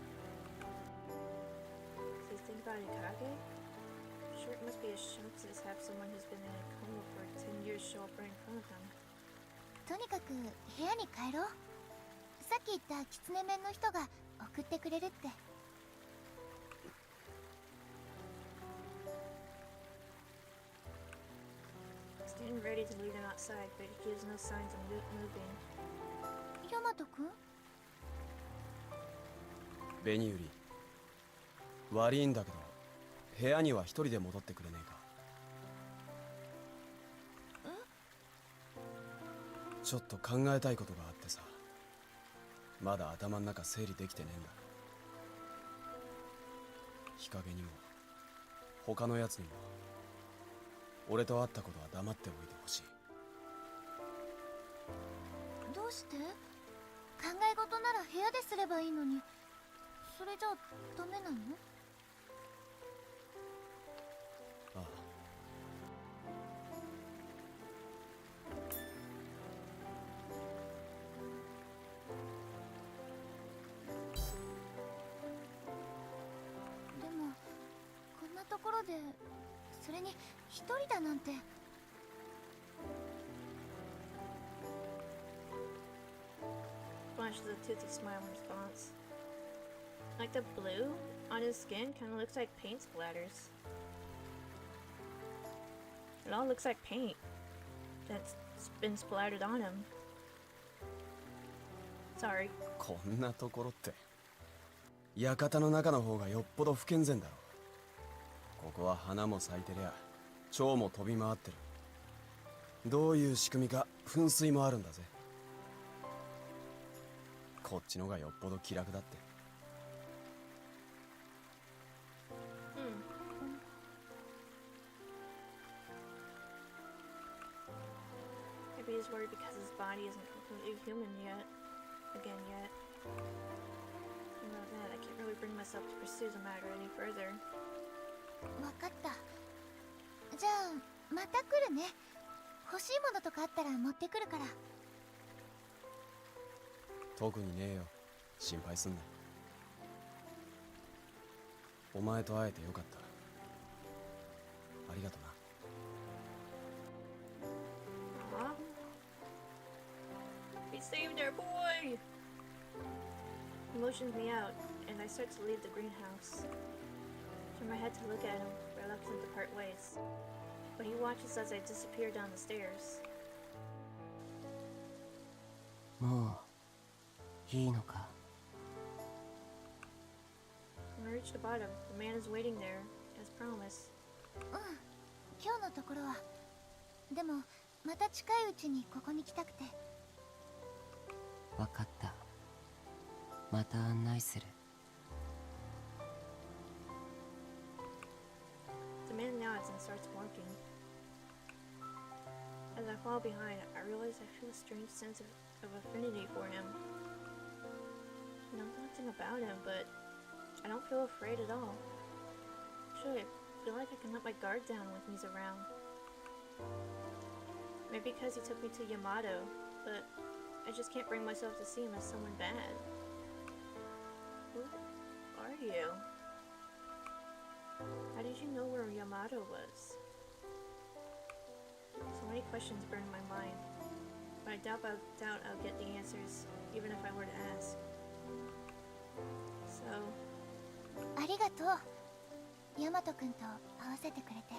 Does he think about Ikage? Sure, it must be a shock to just have someone who's been in a coma for 10 years show up right in front of him. とにかく部屋に帰ろう。さっき言った狐面の人が送ってくれるって。Getting ready to leave him outside, but he gives no signs of moving. ヤマト君？ベニユリ、悪いんだけど部屋には一人で戻ってくれねえか？ちょっと考えたいことがあってさ、まだ頭の中整理できてねえんだ。日陰にも他のやつにも俺と会ったことは黙っておいてほしい。どうして？考え事なら部屋ですればいいのに、それじゃダメなの？ああ。でもこんなところで、それに一人だなんて。Flashes a toothy smile in response. Like the blue on his skin kind of looks like paint splatters. It all looks like paint that's been splattered on him. Sorry. こんなところって館の中の方がよっぽど不健全だろ。ここは花も咲いてりゃ蝶も飛び回ってる。どういう仕組みか噴水もあるんだぜ。こっちのがよっぽど気楽だって。Maybe he's worried because his body isn't completely human yet. Again, yet. You know that, I can't really bring myself to pursue the matter any further. わかった。じゃあまた来るね。欲しいものとかあったら持ってくるから。特にねえよ、心配すんな。お前と会えてよかった。ありがとな。Aw. He saved our boy! He motions me out, and I start to leave the greenhouse. Turn my head to look at him, reluctant to part ways. But he watches as I disappear down the stairs. もういいのか？ When I reach the bottom, the man is waiting there, as promised. うん、今日のところは。でもまた近いうちにここに来たくて。わかった。また案内する。The man nods and starts walking. As I fall behind, I realize I feel a strange sense of affinity for him. I know nothing about him, but I don't feel afraid at all. Actually, I feel like I can let my guard down when he's around. Maybe because he took me to Yamato, but I just can't bring myself to see him as someone bad. Who are you? How did you know where Yamato was? So many questions burn in my mind, but I doubt I'll get the answers, even if I were to ask. So, ありがとう。ヤマト君と会わせてくれて。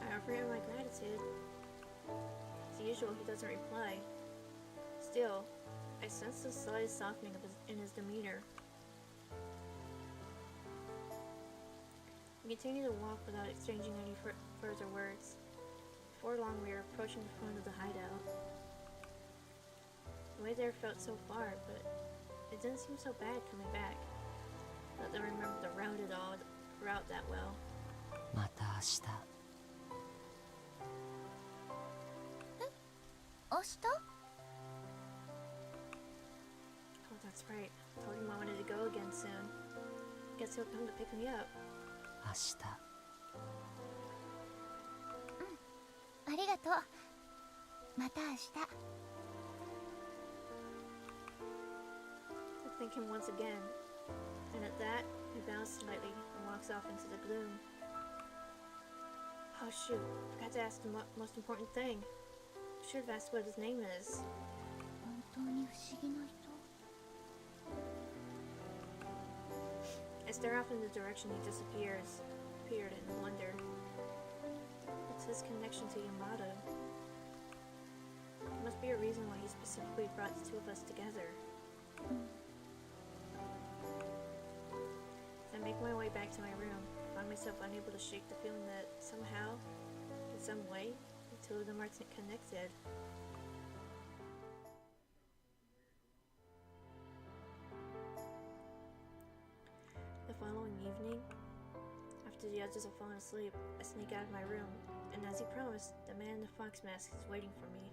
I offer him my gratitude. As usual, he doesn't reply. Still, I sense the slightest softening in his demeanor. We continued to walk without exchanging any further words. Before long, we were approaching the front of the hideout. The way there felt so far, but it didn't seem so bad coming back. Not that I remember the route that well. また明日。明日？ Oh, that's right. I told him I wanted to go again soon. Guess he'll come to pick me up. 明日。ありがとう。また明日。I thank him once again, and at that, he bows slightly and walks off into the gloom. Oh shoot, forgot to ask the most important thing. Should have asked what his name is. 本当に不思議な人。 I stare off in the direction he appeared in wonder. What's his connection to Yamato? There must be a reason why he specifically brought the two of us together. As I make my way back to my room, I find myself unable to shake the feeling that somehow, in some way, the two of them are connected. The following evening, after the others have fallen asleep, I sneak out of my room, and as he promised, the man in the fox mask is waiting for me.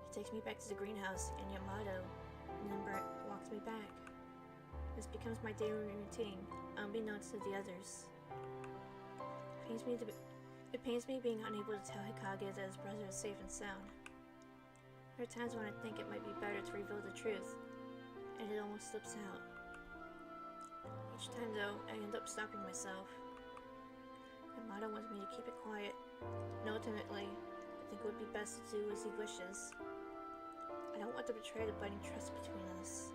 He takes me back to the greenhouse and Yamato, and then walks me back. This becomes my daily routine, unbeknownst to the others. It pains me being unable to tell Hikage that his brother is safe and sound. There are times when I think it might be better to reveal the truth, and it almost slips out. Each time, though, I end up stopping myself. Yamato wants me to keep it quiet, and ultimately, I think it would be best to do as he wishes. I don't want to betray the budding trust between us.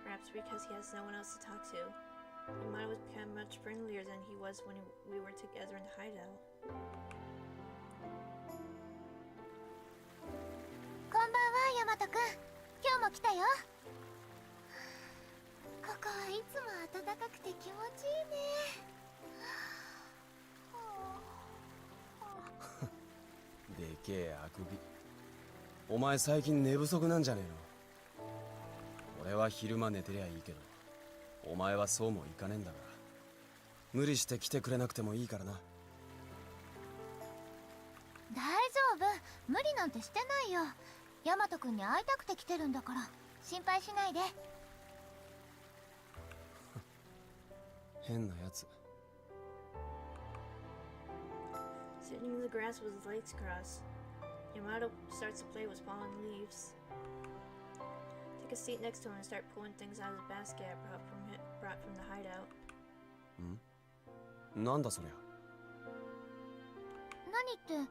Perhaps because he has no one else to talk to, Yamato has become much friendlier than he was when we were together in the hideout. こんばんは、ヤマトくん。今日も来たよ。ここはいつも暖かくて気持ちいいね。でけえあくび。お前最近寝不足なんじゃねえの？俺は昼間寝てりゃいいけど、お前はそうもいかねえんだから。無理して来てくれなくてもいいからな。大丈夫。無理なんてしてないよ。ヤマトくんに会いたくて来てるんだから、心配しないで。変なやつ。Sitting in the grass with his legs crossed, Yamato starts to play with fallen leaves. Take a seat next to him and start pulling things out of the basket I brought from the hideout. なんだそりゃ。何って、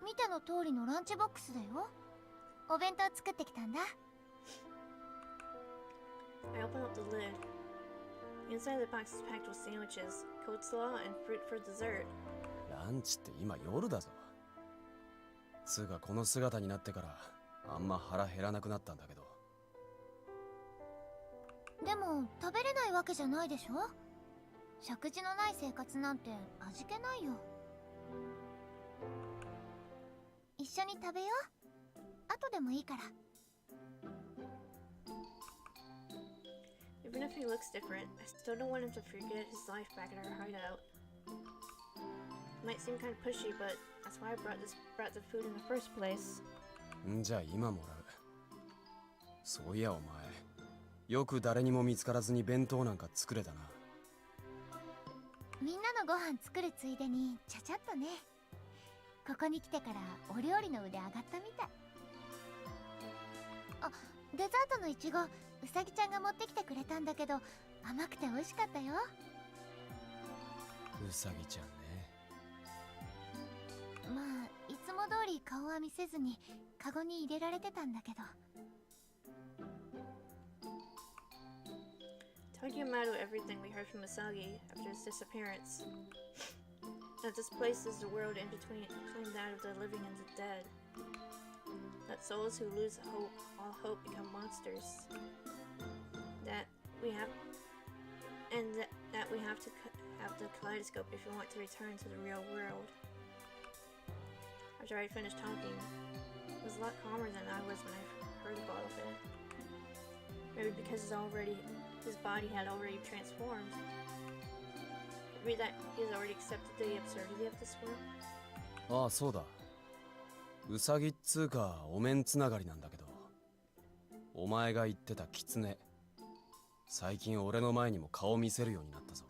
見ての通りのランチボックスだよ。お弁当作ってきたんだ。I open up the lid. The inside of the box is packed with sandwiches, coleslaw, and fruit for dessert. ランチって今夜だぞ。つうかこの姿になってからあんま腹減らなくなったんだけど。でも食べれないわけじゃないでしょ。食事のない生活なんて味気ないよ。一緒に食べよう。後でもいいから。Even if he looks different, I still don't want him to forget his life back at our hideout. It might seem kind of pushy, but that's why I brought the food in the first place. んじゃ今もらう。そういやお前、よく誰にも見つからずに弁当なんか作れたな。みんなのご飯作るついでにちゃちゃっとね。ここに来てからお料理の腕上がったみたい。あ、デザートのイチゴ、うさぎちゃんが持ってきてくれたんだけど、甘くて美味しかったよ。うさぎちゃんね。まあ、いつも通り顔は見せずにカゴに入れられてたんだけど。Told Yamato everything we heard from Usagi after his disappearance. That this place is the world in between that of the living and the dead. That souls who lose hope, all hope, become monsters. That we have And that we have to have the kaleidoscope if we want to return to the real world. After I finished talking, it was a lot calmer than I was when I heard about it. Maybe because his body had already transformed. Maybe that he has already accepted the absurdity of this world. ああ、そうだ。ウサギっつうかお面つながりなんだけど、お前が言ってた狐、最近俺の前にも顔見せるようになったぞ。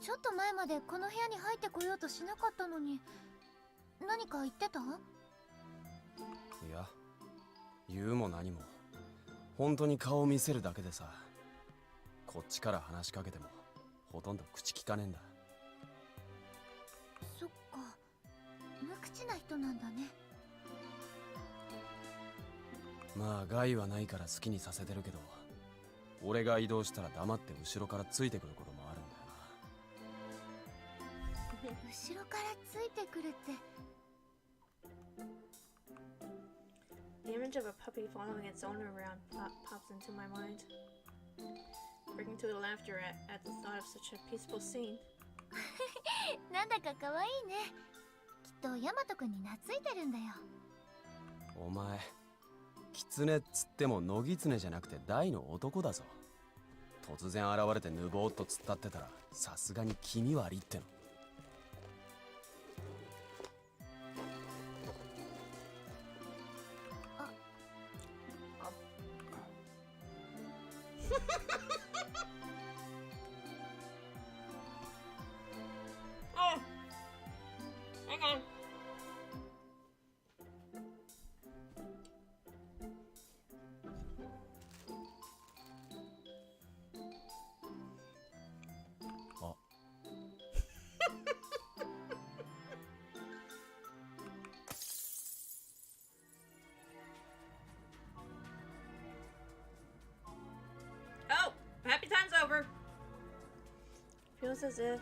ちょっと前までこの部屋に入ってこようとしなかったのに、何か言ってた？いや、言うも何も、本当に顔を見せるだけでさ、こっちから話しかけてもほとんど口聞かねえんだ。そっか、無口な人なんだね。まあ害はないから好きにさせてるけど、俺が移動したら黙って後ろからついてくることもあるんだよな。後ろからついてくるって。 The image of a puppy following its owner around pops into my mind, breaking to laughter at the thought of such a peaceful scene. なんだか可愛いね。きっとヤマト君に懐いてるんだよ。お前、狐っつっても野狐じゃなくて大の男だぞ。突然現れてぬぼーっと突っ立ってたらさすがに気味悪いっての。Oh! Hang on. Oh! Happy time's over! Feels as if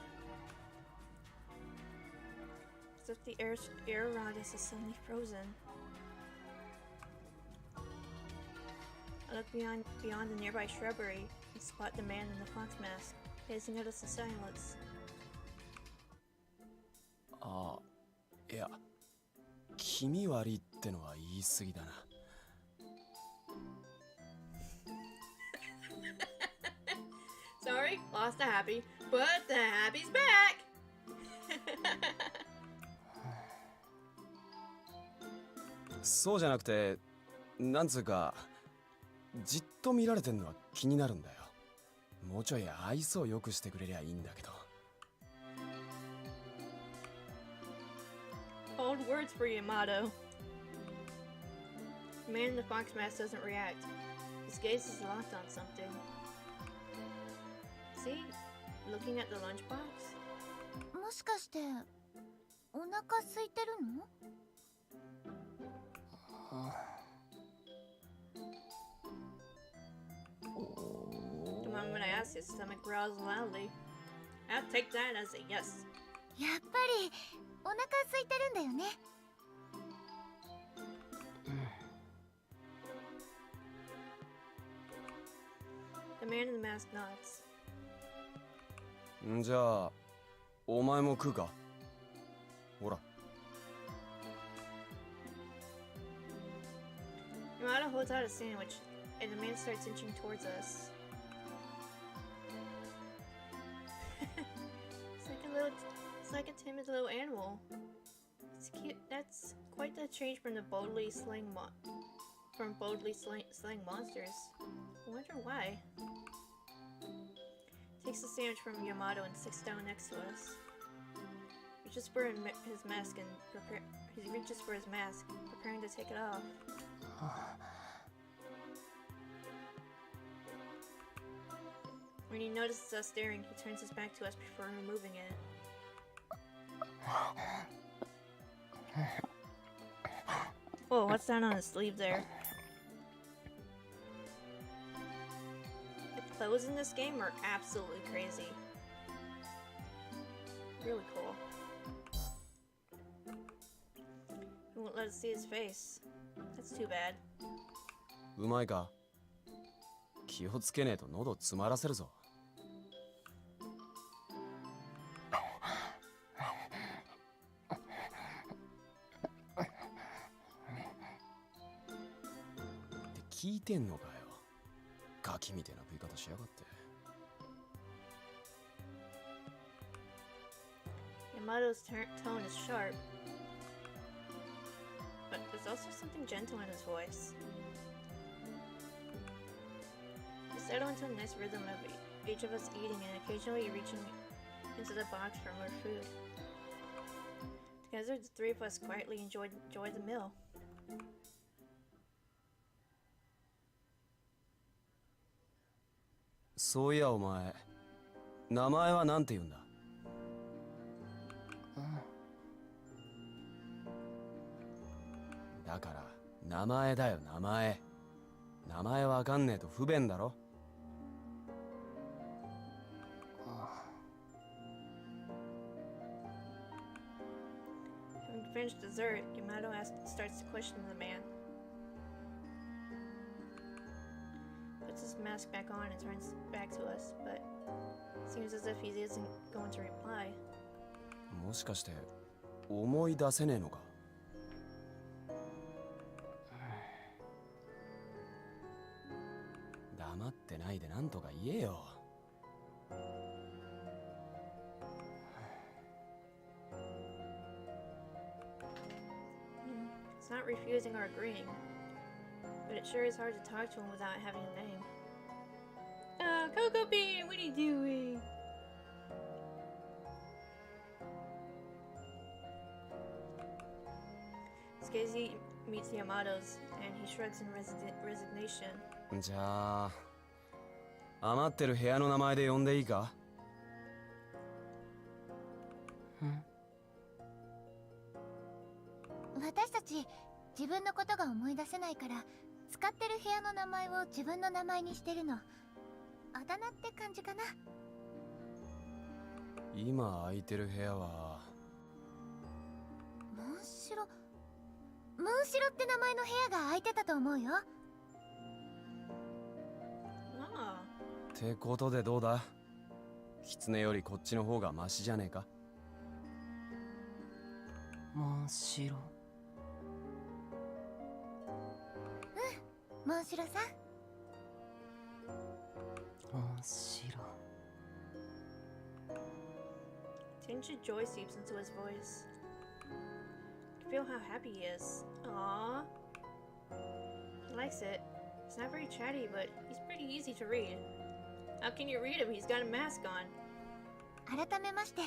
the air around us is suddenly frozen. I look beyond the nearby shrubbery and spot the man in the fox mask, gazing at us in silence. ああ、いや、気味悪いってのは言い過ぎだな。Sorry, lost the happy, but the happy's back! そうじゃなくて、なんつうか、じっと見られてんのは気になるんだよ。もうちょい愛想よくしてくれりゃいいんだけど。Old words for Yamato. The man in the fox mask doesn't react. His gaze is locked on something. See? Looking at the lunchbox? もしかしてお腹空いてるの？The moment I ask, his stomach growls loudly. I'll take that as a yes. やっぱりお腹空いてるんだよね。The man in the mask nods. んじゃあ、お前も食うか？ほら。Yamato holds out a sandwich, and the man starts inching towards us. It's like a timid little animal. It's cute. That's quite the change from the boldly slaying monsters. I wonder why. Takes the sandwich from Yamato and sits down next to us. Reaches for his mask, preparing to take it off. When he notices us staring, he turns his back to us before removing it. Whoa, what's that on his sleeve there? The clothes in this game are absolutely crazy. Really cool. He won't let us see his face. That's too bad. うまいか？気をつけねえと喉詰まらせるぞ。って聞いてんのかよ。ガキみてえな食い方しやがって。Yamato's tone is sharp, but there's also something gentle in his voice. We settle into a nice rhythm of each of us eating and occasionally reaching into the box for more food. Together, the three of us quietly enjoyed the meal. そういやお前、名前はなんて言うんだ？だから名前だよ、名前。名前わかんねえと不便だろ。Having finished dessert, Yamato starts to question the man. Puts his mask back on and turns back to us, but seems as if he isn't going to reply. もしかして思い出せねえのか？黙ってないでなんとか言えよ。It's not refusing or agreeing, but it sure is hard to talk to him without having a name. Cocoa Bean, what are you doing? Skazy meets Yamato's, and he shrugs in resignation. じゃあ余ってる部屋の名前で呼んでいいか？私たち自分のことが思い出せないから使ってる部屋の名前を自分の名前にしてるの。あだ名って感じかな。今空いてる部屋はムーンシロって名前の部屋が空いてたと思うよ。ってことでどうだ？狐よりこっちの方がマシじゃねえか？モンシロ。モンシロさん。モンシロ。Tinge of joy seeps into his voice. You can feel how happy he is. Aww. He likes it. He's not very chatty, but he's pretty easy to read. How can you read him? He's got a mask on. 改めまして、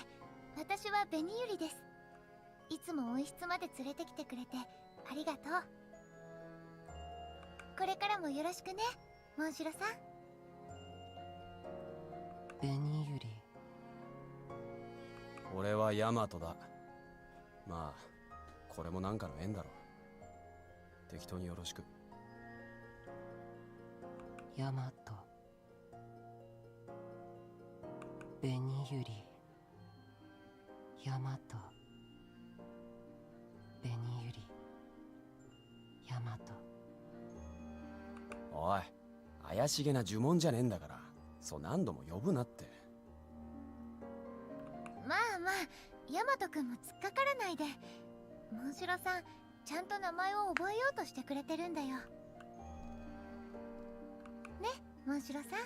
私はベニユリです。いつも温室まで連れてきてくれてありがとう。これからもよろしくね、モンシロさん。ベニユリ。俺はヤマトだ。まあこれもなんかの縁だろ。適当によろしく。ヤマト。ベニユリ。ヤマト。ベニユリ。ヤマト。おい、怪しげな呪文じゃねえんだから、そう何度も呼ぶなって。まあまあ、ヤマトくんも突っかからないで。モンシロさん、ちゃんと名前を覚えようとしてくれてるんだよ。ね、モンシロさん。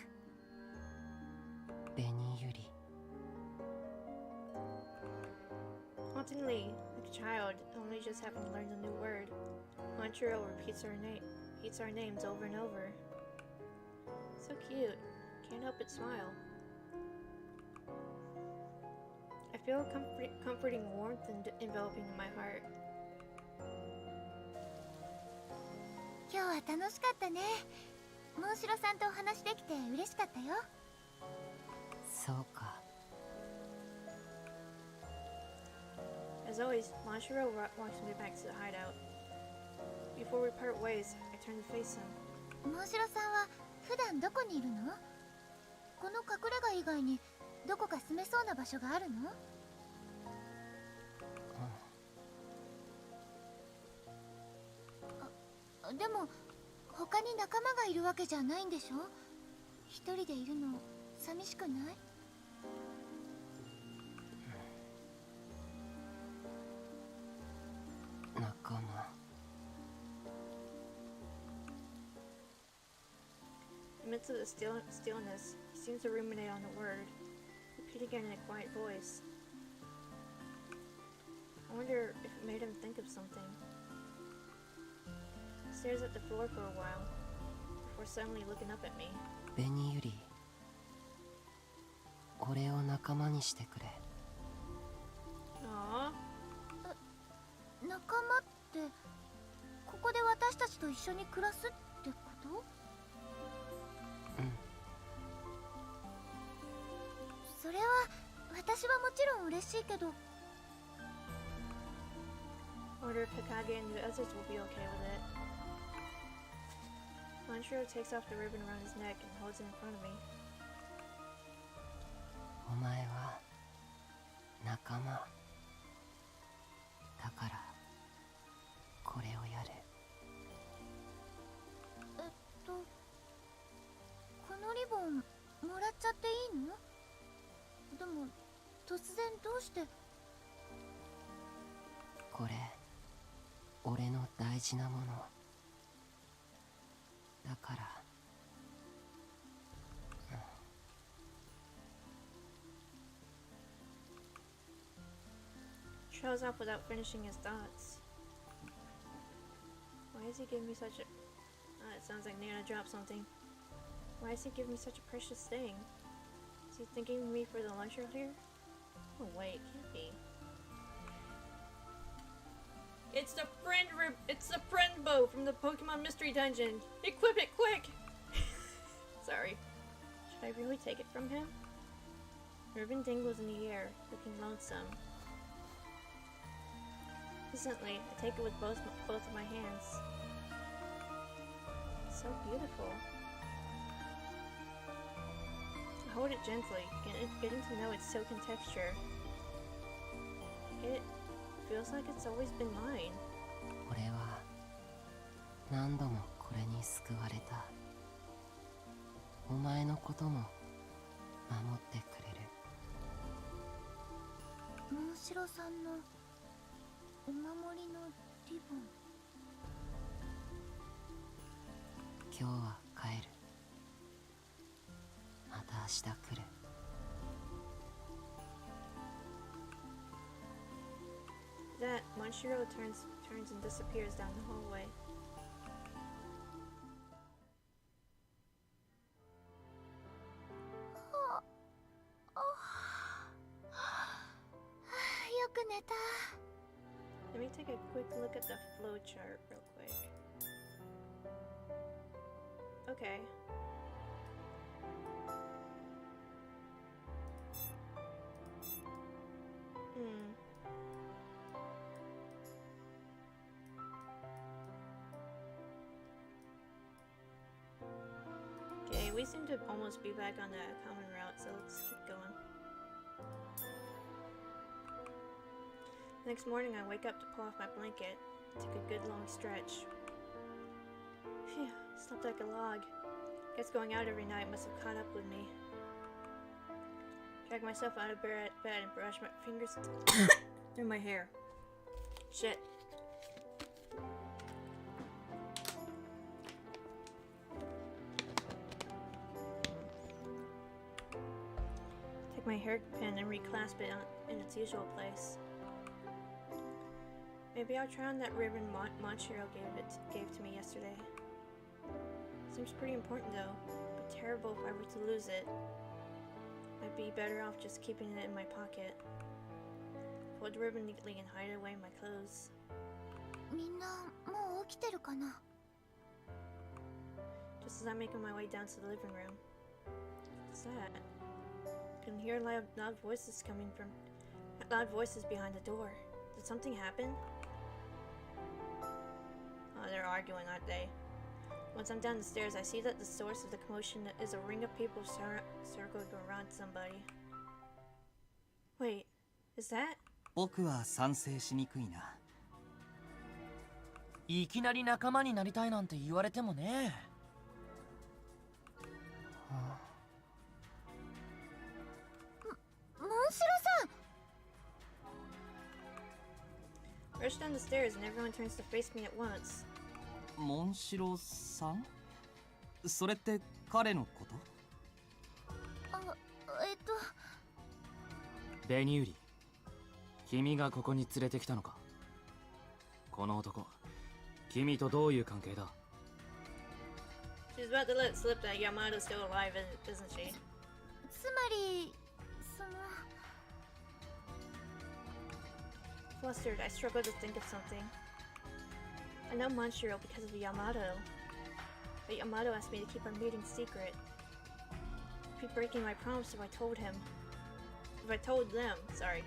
ベニユリ。Hauntingly, like a child, only just having learned a new word, Montreal repeats our names over and over. So cute. Can't help but smile. I feel a comforting warmth enveloping in my heart. 今日は楽しかったね。モンシロさんとお話できて嬉しかったよ。そうか。As always, Manshiro walks me back to the hideout. Before we part ways, I turn to face him. モンシロさんは普段どこにいるの？この隠れ家以外にどこか住めそうな場所があるの？でも他に仲間がいるわけじゃないんでしょ？一人でいるの寂しくない？仲間。In the midst of the stillness, he seems to ruminate on the word, repeating it in a quiet voice. I wonder if it made him think of something. He stares at the floor for a while, before suddenly looking up at me. 紅ゆり、俺を仲間にしてくれ。 Aww. 仲間ってここで私たちと一緒に暮らすってこと？うん。それは私はもちろん嬉しいけど。 I wonder if Hikage and the others will be okay with it. Manshiro takes off the ribbon around his neck and holds it in front of me. お前は仲間だからこれをやる。このリボンもらっちゃっていいの？でも突然どうして？これ俺の大事なものだから。 Trails off without finishing his thoughts. Why is he giving me such a... it sounds like they're gonna drop something. Why is he giving me such a precious thing? Is he thinking of me for the lunch earlier? Oh wait, can't be. It's the it's the friend bow from the Pokemon Mystery Dungeon! Equip it quick! Sorry. Should I really take it from him? The ribbon dangles in the air, looking lonesome. Instantly, I take it with both of my hands. So beautiful. I hold it gently, getting to know its silken texture. It feels like it's always been mine. 俺は何度もこれに救われた。お前のことも守ってくれる。モンシロさんのお守りのリボン。今日は帰る。また明日来る。That Manshiro turns and disappears down the hallway. Let me take a quick look at the flowchart real quick. Okay. Okay, we seem to almost be back on the common route, so let's keep going. Next morning, I wake up to pull off my blanket, take a good long stretch. Phew, slept like a log. Guess going out every night must have caught up with me. Drag myself out of bed and brush my fingers through my hair. Shit. Take my hairpin and reclasp it in its usual place. Maybe I'll try on that ribbon Manshiro gave to me yesterday. Seems pretty important though, but terrible if I were to lose it. I'd be better off just keeping it in my pocket. Fold the ribbon neatly and hide away my clothes. みんなもう起きてるかな？ Just as I'm making my way down to the living room. What's that? I can hear loud voices behind the door. Did something happen? Oh, they're arguing, aren't they? Once I'm down the stairs, I see that the source of the commotion is a ring of people circled around somebody. Wait, is that? 僕は賛成しにくいな。いきなり仲間になりたいなんて言われてもね。ああ。Rush down the stairs and everyone turns to face me at once. モンシロさん？それって彼のこと？ベニューリ、君がここに連れてきたのか？この男、君とどういう関係だ？ She's about to let it slip that Yamato's still alive, isn't she? つまりその Flustered, I struggle to think of something. I know Manshiro because of Yamato, but Yamato asked me to keep our meeting secret. I'd be breaking my promise if I told him. If I told them, sorry.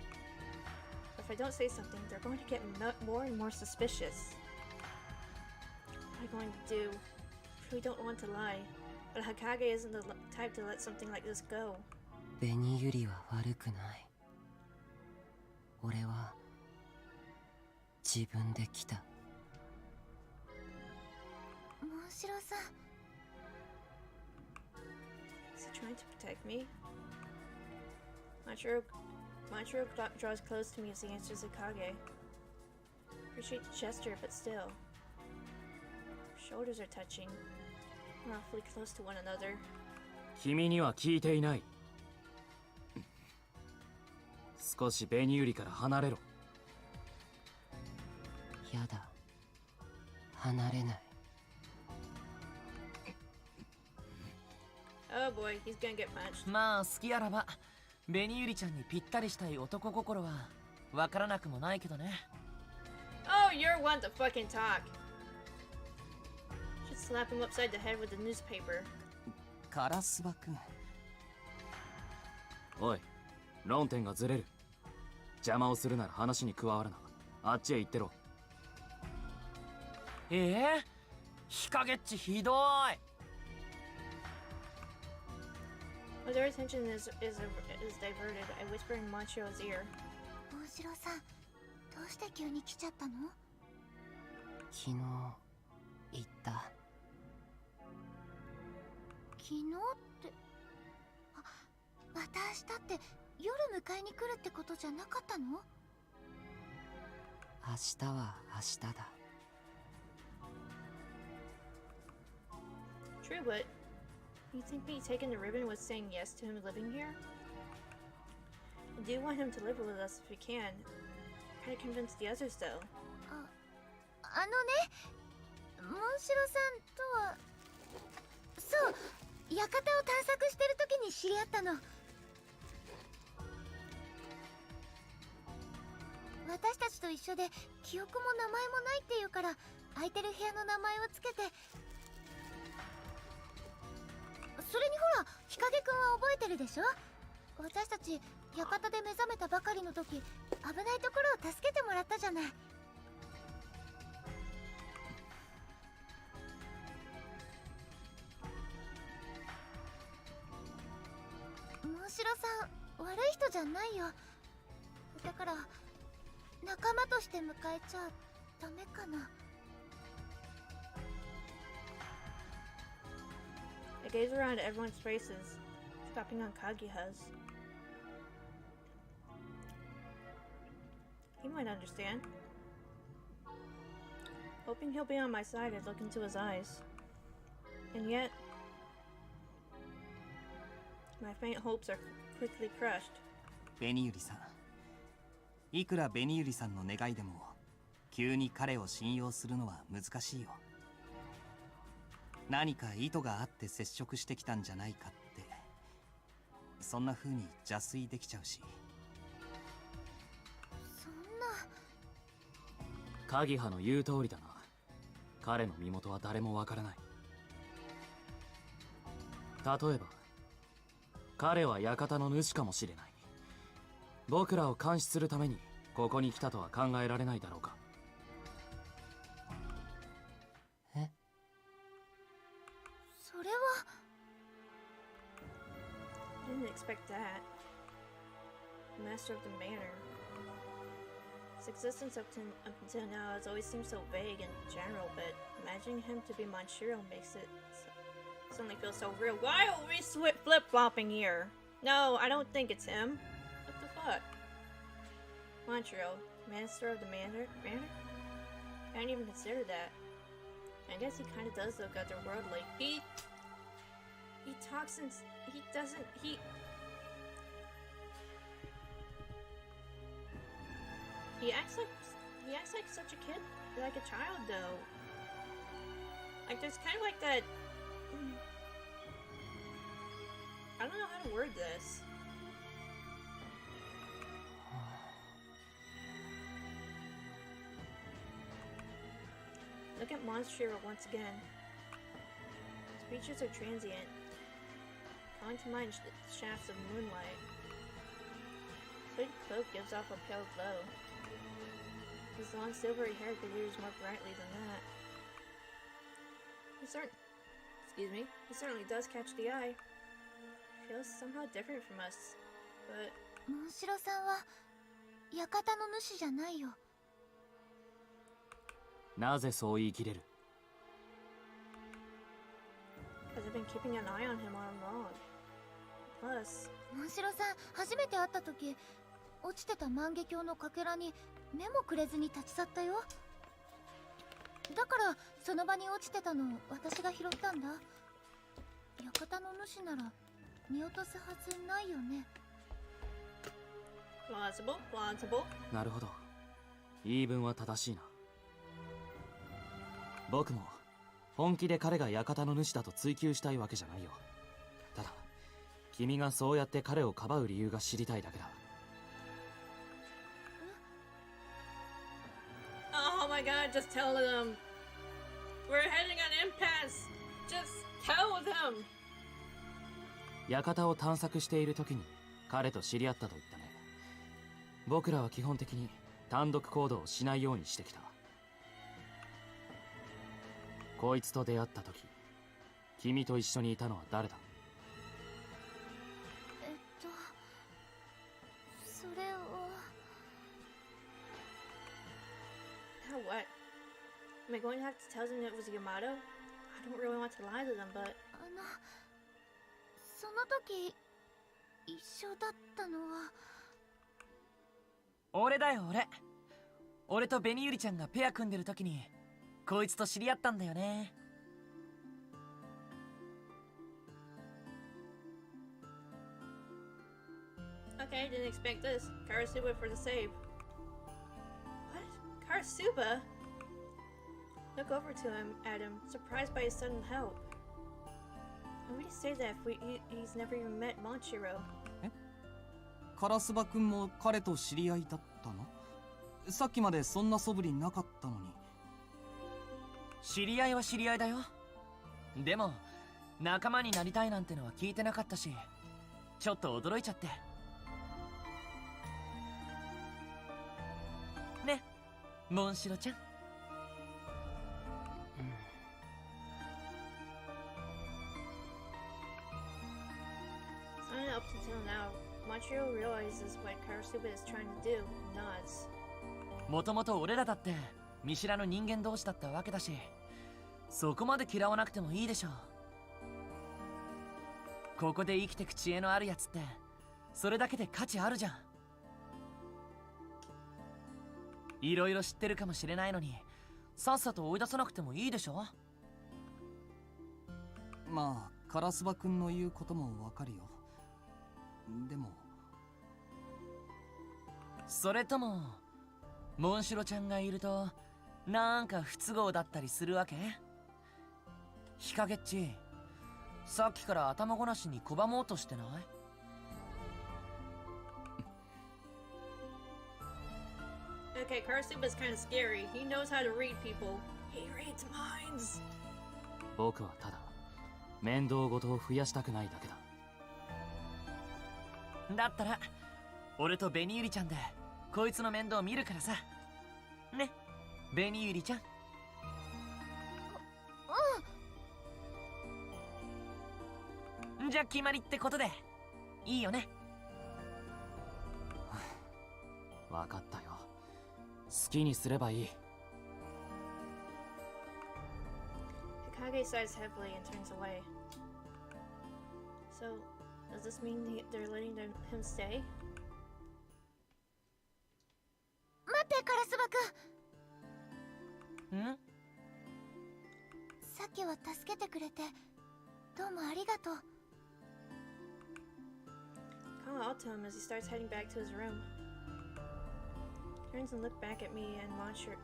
But if I don't say something, they're going to get more and more suspicious. What am I going to do? I really don't want to lie, but Hakage isn't the type to let something like this go. ベニユリは悪くない。俺は自分で来た。モンシロさん。 Is he trying to protect me? Manshiro draws close to me as he answers Akage. Appreciate the gesture, but still. Our shoulders are touching. We're awfully close to one another. 君には聞いていない。少しベニューリから離れろ。やだ。離れない。Oh boy, he's gonna get punched. まあ好きやらばベニユリちゃんにぴったりしたい男心はわからなくもないけどね。 Oh, you're one to fucking talk. Should slap him upside the head with the newspaper. カラスバ君。おい、論点がずれる。邪魔をするなら話に加わるな。あっちへ行ってろ。日陰っちひどい。While their attention is diverted, I whisper in Manchiro's ear. モンシロさん、どうして急に来ちゃったの？昨日言った。昨日って、あ、また明日って夜迎えに来るってことじゃなかったの？明日は明日だ。True, but you think me taking the ribbon was saying yes to him living here? I do want him to live with us if we can. Try to convince the others, though. あのね、モンシロさんとは、そう、館を探索してる時に知り合ったの。私たちと一緒で記憶も名前もないっていうから空いてる部屋の名前をつけて、それにほら日陰くんは覚えてるでしょ。私たち館で目覚めたばかりの時、危ないところを助けてもらったじゃない。モンシロさん悪い人じゃないよ。だから仲間として迎えちゃダメかな。I gaze around at everyone's faces, stopping on Kageha's. He might understand. Hoping he'll be on my side, I look into his eyes. And yet, my faint hopes are quickly crushed. ベニユリさん、いくらベニユリさんの願いでも急に彼を信用するのは難しいよ。何か意図があって接触してきたんじゃないかって、そんな風に邪推できちゃうし。そんな。カギハの言う通りだな。彼の身元は誰もわからない。例えば彼は館の主かもしれない。僕らを監視するためにここに来たとは考えられないだろうか。それは。 I didn't expect that. The master of the manor. His existence up until now has always seemed so vague and general, but imagining him to be Manshiro makes it suddenly feel so real. Why are we flip-flopping here? No, I don't think it's him. What the fuck? Manshiro, Master of the Manor? I hadn't even considered that. I guess he kind of does look otherworldly. He talks and he doesn't. He acts like such a kid, like a child though. Like there's kind of like that. I don't know how to word this. Look at Monstro once again. His features are transient, calling to mind shafts of moonlight. His hooded cloak gives off a pale glow. His long silvery hair glitters more brightly than that. He certainly does catch the eye. Feels somehow different from us, but モンシロさんは館の主じゃないよ。なぜそう言い切れる？ because I've been keeping an eye on him all along. Plus, モンシロさん、初めて会った時、落ちてた万華鏡のかけらに目もくれずに立ち去ったよ。だからその場に落ちてたのを私が拾ったんだ。館の主なら見落とすはずないよね。plausible. なるほど。言い分は正しいな。僕も本気で彼が館の主だと追求したいわけじゃないよ。ただ君がそうやって彼をかばう理由が知りたいだけだ。Oh my god, just tell them. We're heading an impasse. Just tell them. 館を探索している時に彼と知り合ったと言ったね。僕らは基本的に単独行動をしないようにしてきた。こいつと出会った時、君と一緒にいたのは誰だ？それを。Now what? Am I going to have to tell them it was Yamato? I don't really want to lie to them, but その時一緒だったのは俺だよ俺とベニユリちゃんがペア組んでる時にこいつと知り合ったんだよね。okay, didn't expect this. Karasuba for the save. What? Karasuba? Look over to him, at him, surprised by his sudden help. Why would he say that if he's never even met Monshiro? カラスバ君も彼と知り合いだったの？さっきまでそんな素振りなかったのに。知り合いは知り合いだよ。でも仲間になりたいなんてのは聞いてなかったし、ちょっと驚いちゃって。ね、モンシロちゃん。Up until now, Monshiro realizes what Karasuba is trying to do, nods. もともと俺らだって見知らぬ人間同士だったわけだし、そこまで嫌わなくてもいいでしょう。ここで生きてく知恵のあるやつってそれだけで価値あるじゃん。いろいろ知ってるかもしれないのにさっさと追い出さなくてもいいでしょ。まあカラスバ君の言うこともわかるよ。でもそれともモンシロちゃんがいるとなんか不都合だったりするわけ？日陰っち、さっきから頭ごなしに拒もうとしてない？Okay, Karasuba's kind of scary. He knows how to read people. He reads minds. 僕はただ面倒事を増やしたくないだけだ。だったら俺とベニユリちゃんでこいつの面倒見るからさ。ね、ベニユリちゃん。じゃあ決まりってことでいいよね。わかったよ。好きにすればいい。Hikage sighs heavily and turns away. So, does this mean they're letting him stay? 待って、ん？さっきは助けてくれてどうもありがとう。 Call out to him as he starts heading back to his room. Turns and looks back at me and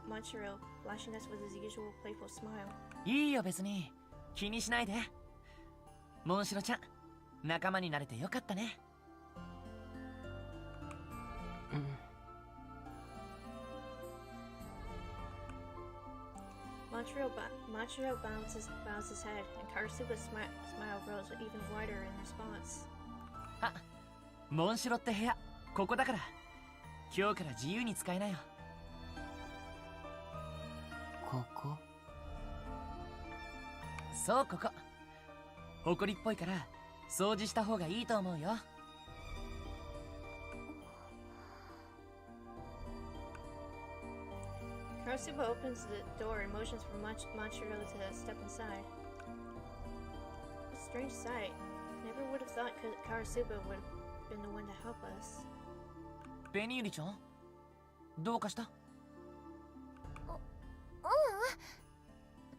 Montreal, flashing us with his usual playful smile. いいよ別に。気にしないで。モンシロちゃん、仲間になれてよかったね。うん。Montreal bows his head, and Karasuba's smile grows even wider in response. あ、モンシロって部屋、ここだから。今日から自由に使いなよ。ここ？そう、ここ。埃っぽいから掃除した方がいいと思うよ。Karasuba opens the door and motions for Montreal to step inside. A strange sight. Never would have thought Karasuba would have been the one to help us. ベニユリちゃん、どうかした？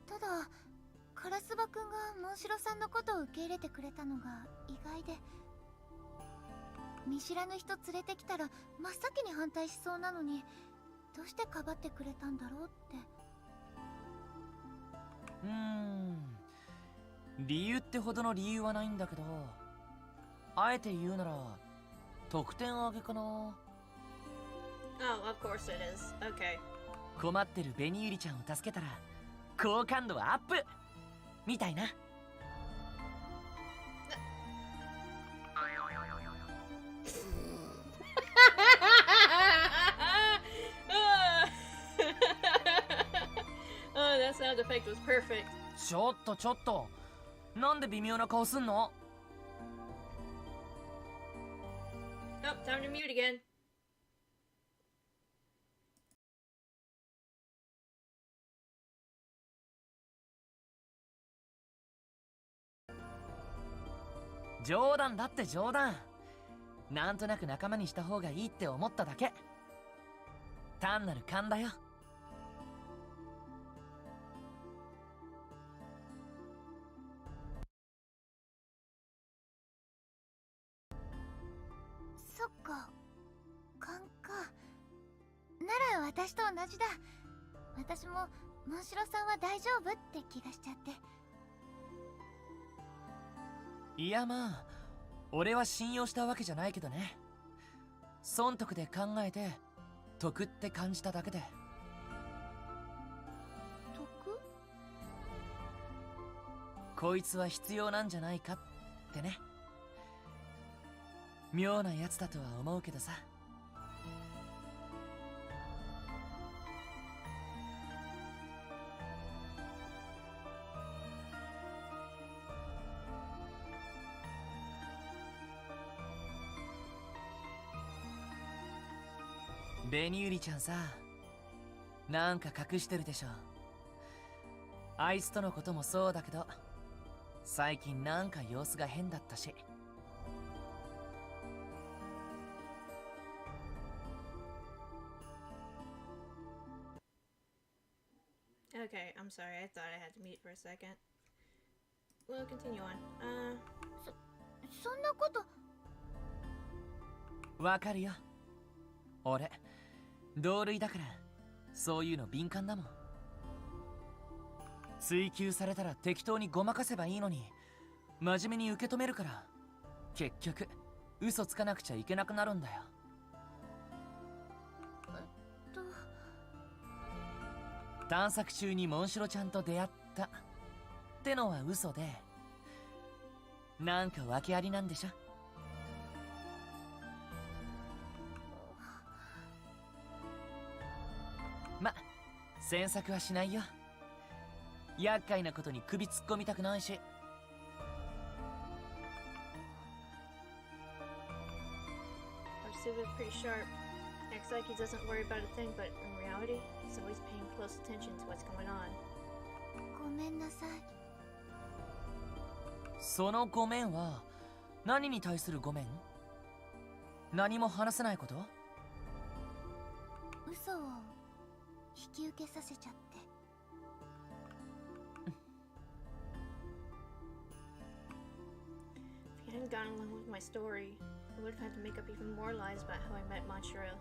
ただカラスバくんがモンシロさんのことを受け入れてくれたのが意外で、見知らぬ人連れてきたら真っ先に反対しそうなのに、どうしてかばってくれたんだろうって。理由ってほどの理由はないんだけど、あえて言うなら得点上げかな。Oh, of course it is. Okay. 困ってるベニユリちゃんを助けたら好感度はアップみたいな。Oh, that sound effect was perfect. ちょっと、なんで微妙な顔すんの？ Oh, time to mute again. 冗談だって冗談。なんとなく仲間にした方がいいって思っただけ。単なる勘だよ。そっか、勘か。なら私と同じだ。私もモンシロさんは大丈夫って気がしちゃって。いやまあ、俺は信用したわけじゃないけどね。損得で考えて得って感じただけで。得？こいつは必要なんじゃないかってね。妙なやつだとは思うけどさ。ベニユリちゃんさ、なんか隠してるでしょ。あいつとのこともそうだけど、最近なんか様子が変だったし。Okay, I'm sorry. I thought I had to mute for a second. We'll continue on. そんなこと。わかるよ。俺同類だからそういうの敏感だもん。追求されたら適当にごまかせばいいのに、真面目に受け止めるから結局嘘つかなくちゃいけなくなるんだよ。探索中にモンシロちゃんと出会ったってのは嘘で、なんか訳ありなんでしょ。ま、詮索はしないよ。厄介なことに首突っ込みたくないし。Arsuba is pretty sharp. Acts like he doesn't worry about a thing, but in reality, he's always paying close attention to what's going on. ごめんなさい。そのごめんは何に対するごめん？何も話せないこと？嘘を引き受けさせちゃって。gone along with my story. I would have had to make up even more lies about how I met Manchiro.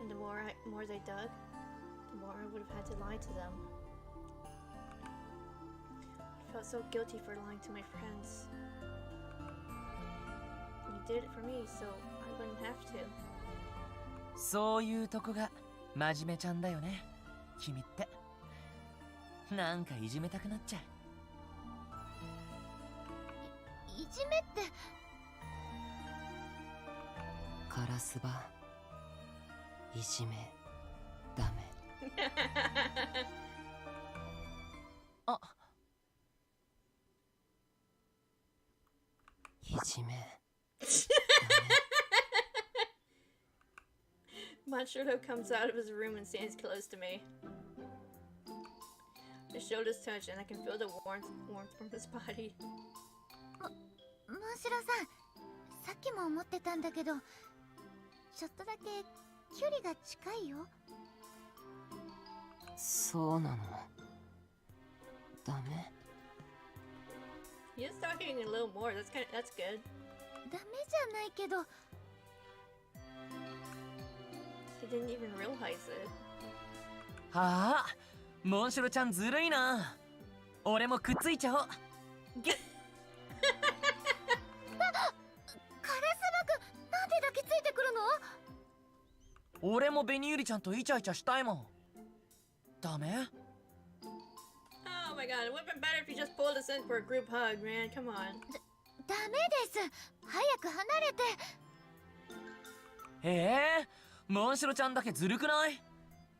And the more they dug, the more I would have had to lie to them. I felt so guilty for lying to my friends. And you did it for me, so I wouldn't have to. そういうとこが真面目ちゃんだよね、君って。なんかいじめたくなっちゃう。いじめって。カラスバ、いじめダメ。あ、いじめ Manchiro comes out of his room and stands close to me. His shoulders touch and I can feel the warmth from his body. モンシロさん、さっきも思ってたんだけど、ちょっとだけ距離が近いよ。そうなの。ダメ。 He is talking a little more. That's good. ダメじゃないけど。 He didn't even realize it. はあ、モンシロちゃんずるいな。俺もくっついちゃおう。ギュッ。カラスバくん、なんで抱きついてくるの？俺もベニユリちゃんとイチャイチャしたいもん。ダメ？ Oh my god, it would have been better if you just pulled us in for a group hug, man. Come on. ダメです。早く離れて。モンシロちゃんだけずるくない？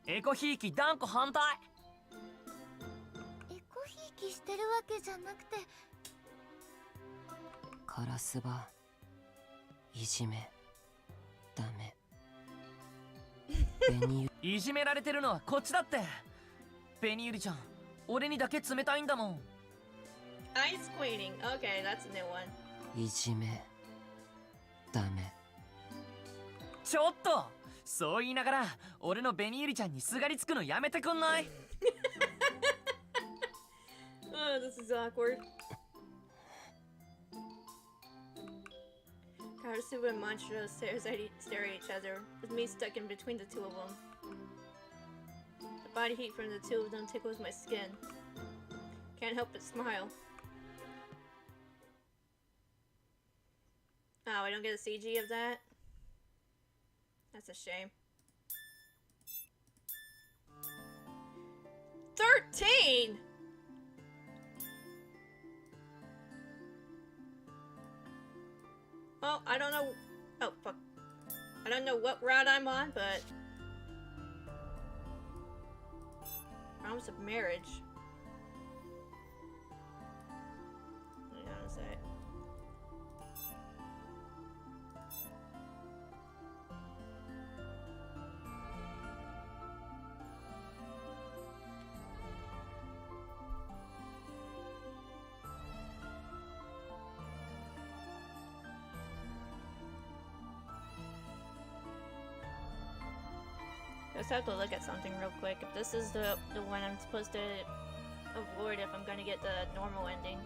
エコひいき断固反対。エコひいきしてるわけじゃなくて。カラスバ、いじめダメ。ベニユいじめられてるのはこっちだって。ベニユリちゃん、俺にだけ冷たいんだもん。Ice queening. Okay, that's a new one. いじめダメ。ちょっとそう言いながら俺のベニユリちゃんにすがりつくのやめてくんない？ Oh, this is awkward. Karasuba and Manchiro stare at each other, with me stuck in between the two of them. The body heat from the two of them tickles my skin. Can't help but smile. Oh, I don't get a CG of that? That's a shame. 13! Well, I don't know. Oh, fuck. I don't know what route I'm on, but. Promise of marriage. Hang on a sec. Just have to look at something real quick. If this is the one I'm supposed to avoid if I'm gonna get the normal ending.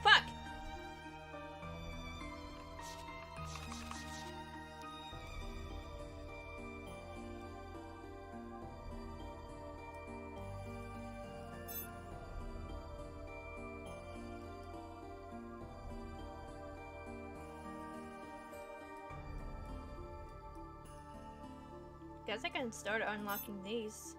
Fuck! Guess I can start unlocking these.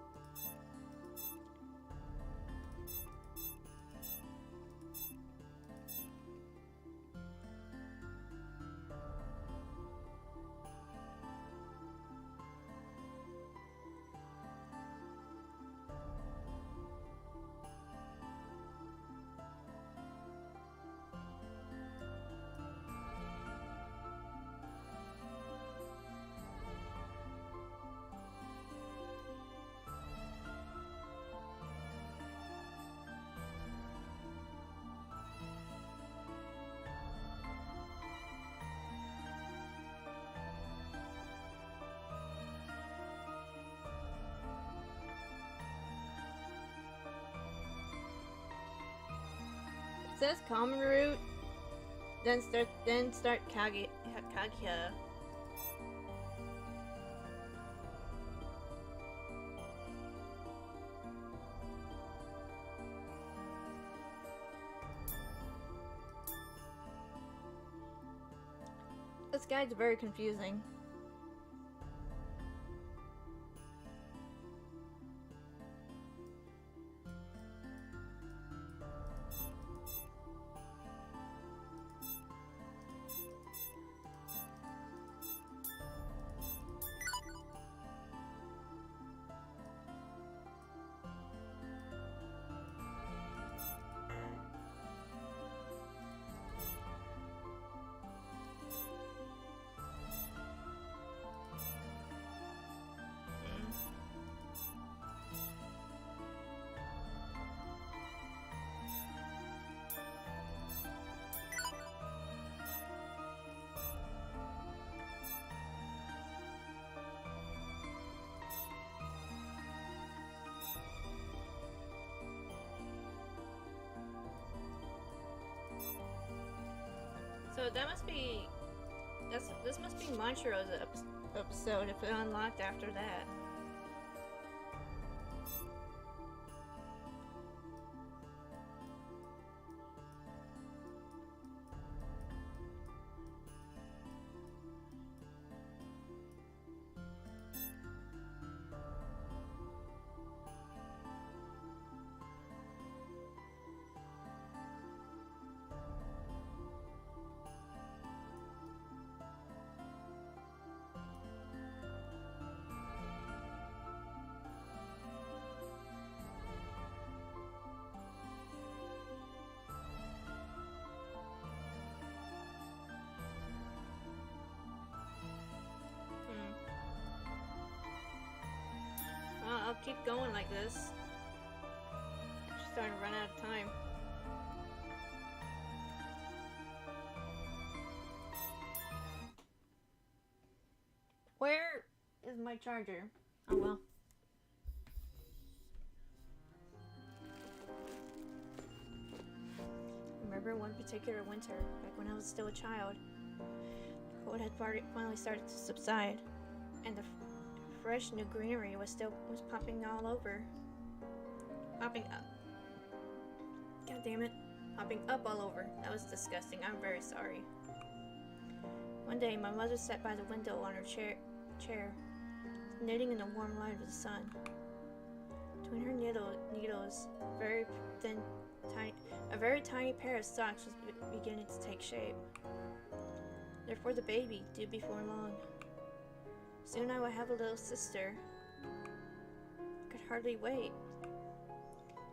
says common root, then start Kaguya. This guide's very confusing. So that must be... this must be Manchiro's episode if it unlocked after that. I'll keep going like this. I'm starting to run out of time. Where is my charger? Oh well. I remember one particular winter, back when I was still a child. The cold had finally started to subside, and the fresh new greenery was popping all over. Popping up. God damn it. Popping up all over. That was disgusting. I'm very sorry. One day, my mother sat by the window on her chair, knitting in the warm light of the sun. Between her needles, a very tiny pair of socks was beginning to take shape. Therefore, the baby, due before long. Soon I would have a little sister. I could hardly wait.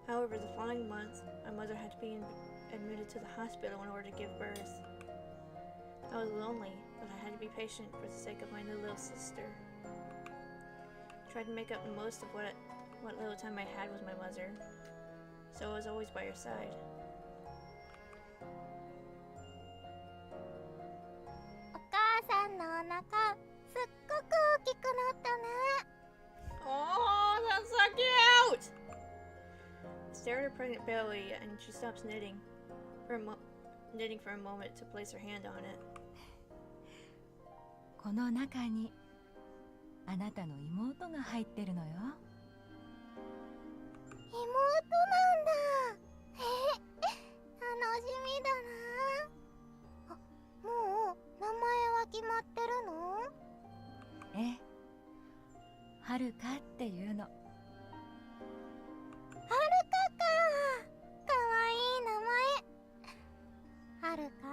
However, the following month, my mother had to be admitted to the hospital in order to give birth. I was lonely, but I had to be patient for the sake of my new little sister. I tried to make up the most of what little time I had with my mother, so I was always by her side. Oh, that's so cute! I stare at her pregnant belly, and she stops knitting for a moment to place her hand on it. この中にあなたの妹が入ってるのよ。妹なんだ。楽しみだな。もう名前は決まってるの？ええ、はるかっていうの。はるかか。かわいい名前。はるか、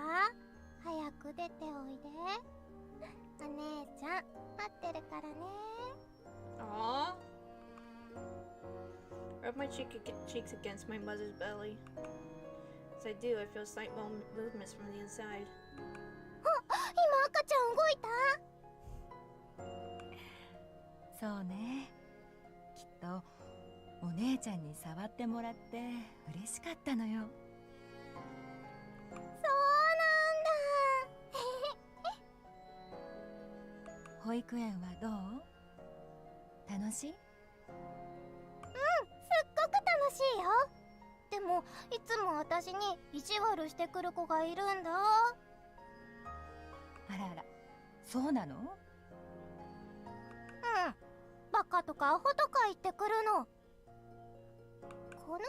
早く出ておいで。お姉ちゃん待ってるからね。Aww. Rub my cheeks against my mother's belly. As I do, I feel slight movements from the inside. あ、今赤ちゃん動いた？そうね。きっとお姉ちゃんに触ってもらって嬉しかったのよ。そうなんだ。保育園はどう？楽しい？すっごく楽しいよ。でもいつも私に意地悪してくる子がいるんだ。あらあら、そうなの？うん、バカとかアホとか言ってくるの。この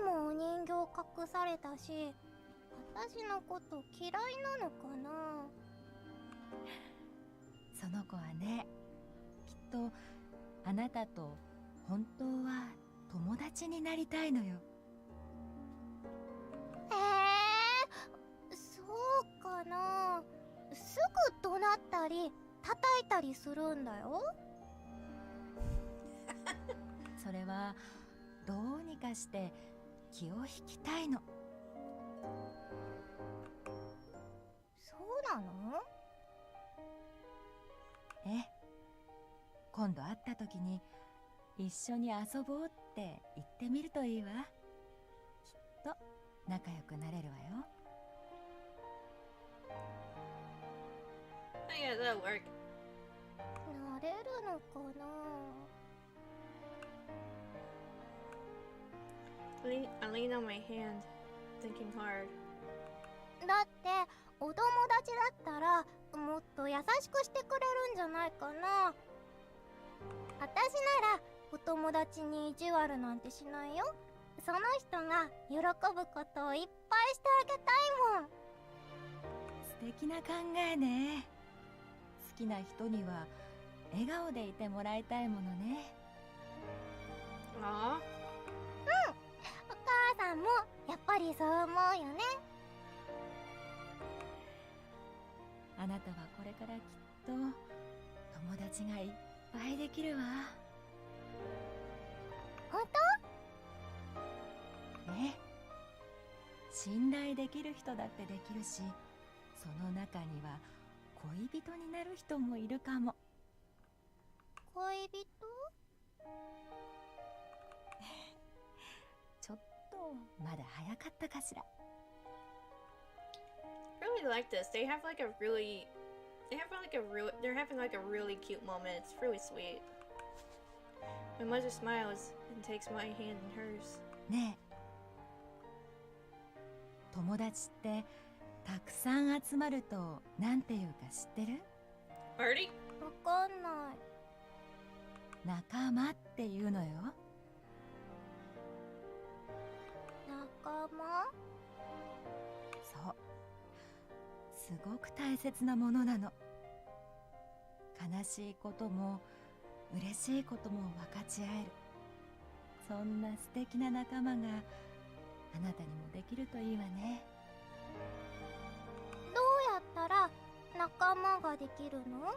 前もお人形隠されたし、私のこと嫌いなのかな。その子はね、きっとあなたと本当は友達になりたいのよ。そうかな。すぐ怒鳴ったり叩いたりするんだよ。それはどうにかして気を引きたいの。そうなの？ええ、今度会った時に一緒に遊ぼうって言ってみるといいわ。きっと仲良くなれるわよ。Oh yeah, that'll work. なれるのかな。I lean on my hand, thinking hard. だってお友達だったらもっと優しくしてくれるんじゃないかな。私ならお友達に意地悪なんてしないよ。その人が喜ぶことをいっぱいしてあげたいもん。素敵な考えね。好きな人には笑顔でいてもらいたいものね。Aw. お母さんもやっぱりそう思うよね。あなたはこれからきっと友達がいっぱいできるわ。本ね、信頼できる人だってできるし、その中には恋人になる人もいるかも。当？恋人？ちょっとまだ早かったかしら。Really like this. They're having like a really cute moment. It's really sweet. My mother smiles and takes my hand in hers. ねえ、友達ってたくさん集まるとなんていうか知ってる？ Party? わかんない。仲間っていうのよ。仲間？そう、すごく大切なものなの。悲しいことも嬉しいことも分かち合える、そんな素敵な仲間があなたにもできるといいわね。どうやったら仲間ができるの？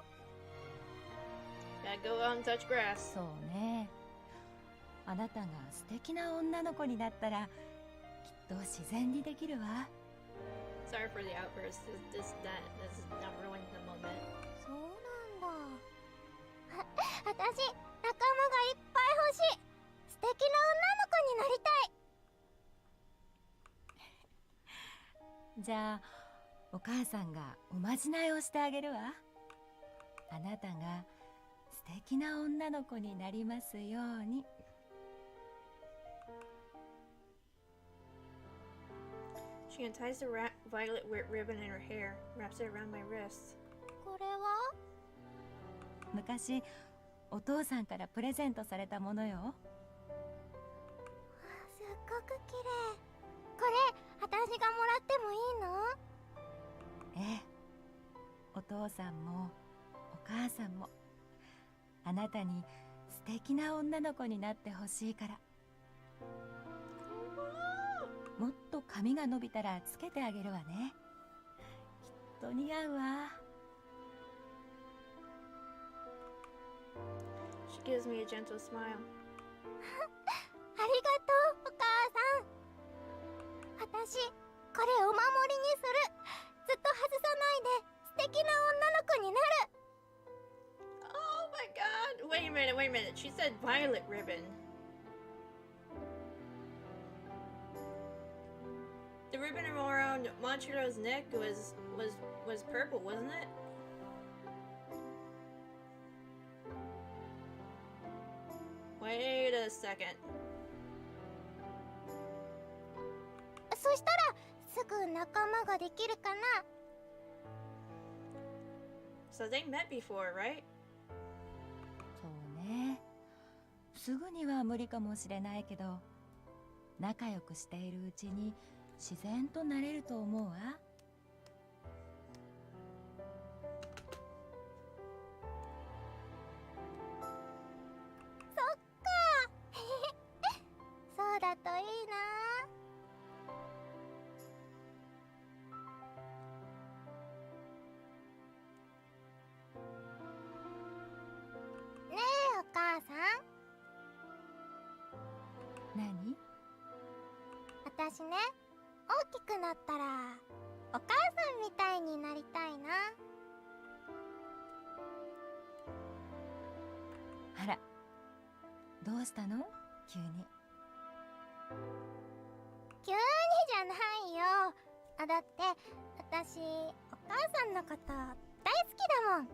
Gotta go out and touch grass. そうね、あなたが素敵な女の子になったらきっと自然にできるわ。 Sorry for the outburst. This is not ruining the moment. そうなんだ。私、仲間がいっぱい欲しい。素敵な女の子になりたい。じゃあお母さんがおまじないをしてあげるわ。あなたが素敵な女の子になりますように。She unties the violet ribbon in her hair, wraps it around my wrist. これは？昔お父さんからプレゼントされたものよ。すっごく綺麗。これ、私がもらってもいいの？ええ、お父さんもお母さんもあなたに素敵な女の子になってほしいから。もっと髪が伸びたらつけてあげるわね。きっと似合うわ。She gives me a gentle smile. ありがとう、お母さん。私、これお守りにする。ずっと外さないで素敵な女の子になる。 Oh my god! Wait a minute. She said violet ribbon. The ribbon around Monchiro's neck was purple, wasn't it? Wait a second. そしたらすぐ仲間ができるかな。 So they met before, right? そうね。すぐには無理かもしれないけど、仲良くしているうちに自然となれると思うわ。そっかそうだといいな。ねえお母さん、何？私ね、大きくなったらお母さんみたいになりたいな。あら、どうしたの？急に。急にじゃないよ。あ、だって私お母さんのこと大好きだもん。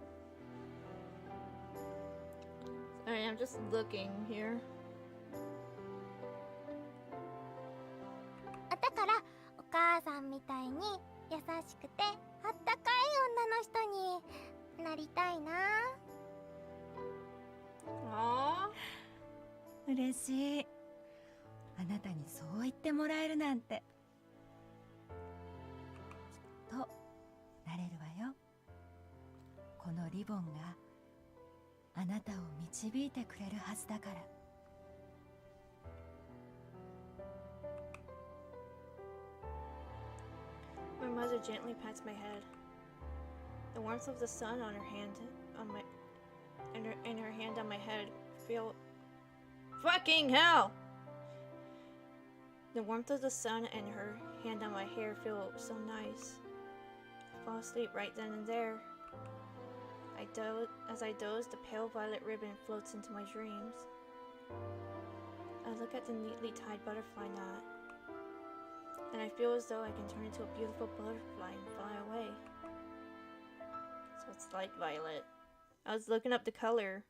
Alright, I'm just looking here. だからお母さんみたいに優しくてあったかい女の人になりたいな。 Aww. 嬉しい。あなたにそう言ってもらえるなんて。きっとなれるわよ。このリボンがあなたを導いてくれるはずだから。My mother gently pats my head. The warmth of the sun on her hand on my and her hand on my head feel fucking hell. The warmth of the sun and her hand on my hair feel so nice. I fall asleep right then and there. As I doze, the pale violet ribbon floats into my dreams. I look at the neatly tied butterfly knot, and I feel as though I can turn into a beautiful butterfly and fly away. So it's light violet. I was looking up the color.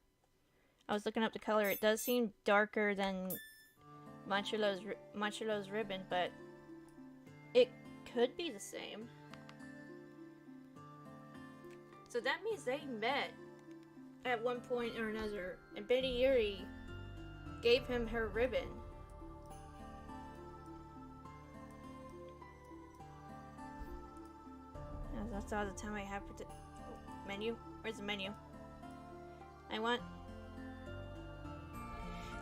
It does seem darker than Manchulo's ribbon, but it could be the same. So that means they met at one point or another, and Betty Yuri gave him her ribbon. And that's all the time I have for menu. Where's the menu? I want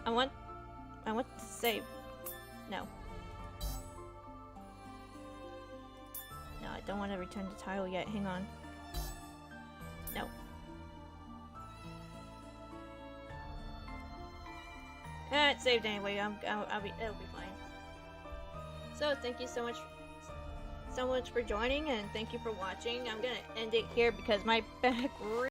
to save. No. No, I don't want to return the title yet. Hang on. No. It's saved anyway. It'll be fine. So thank you so much for joining, and thank you for watching. I'm gonna end it here because my back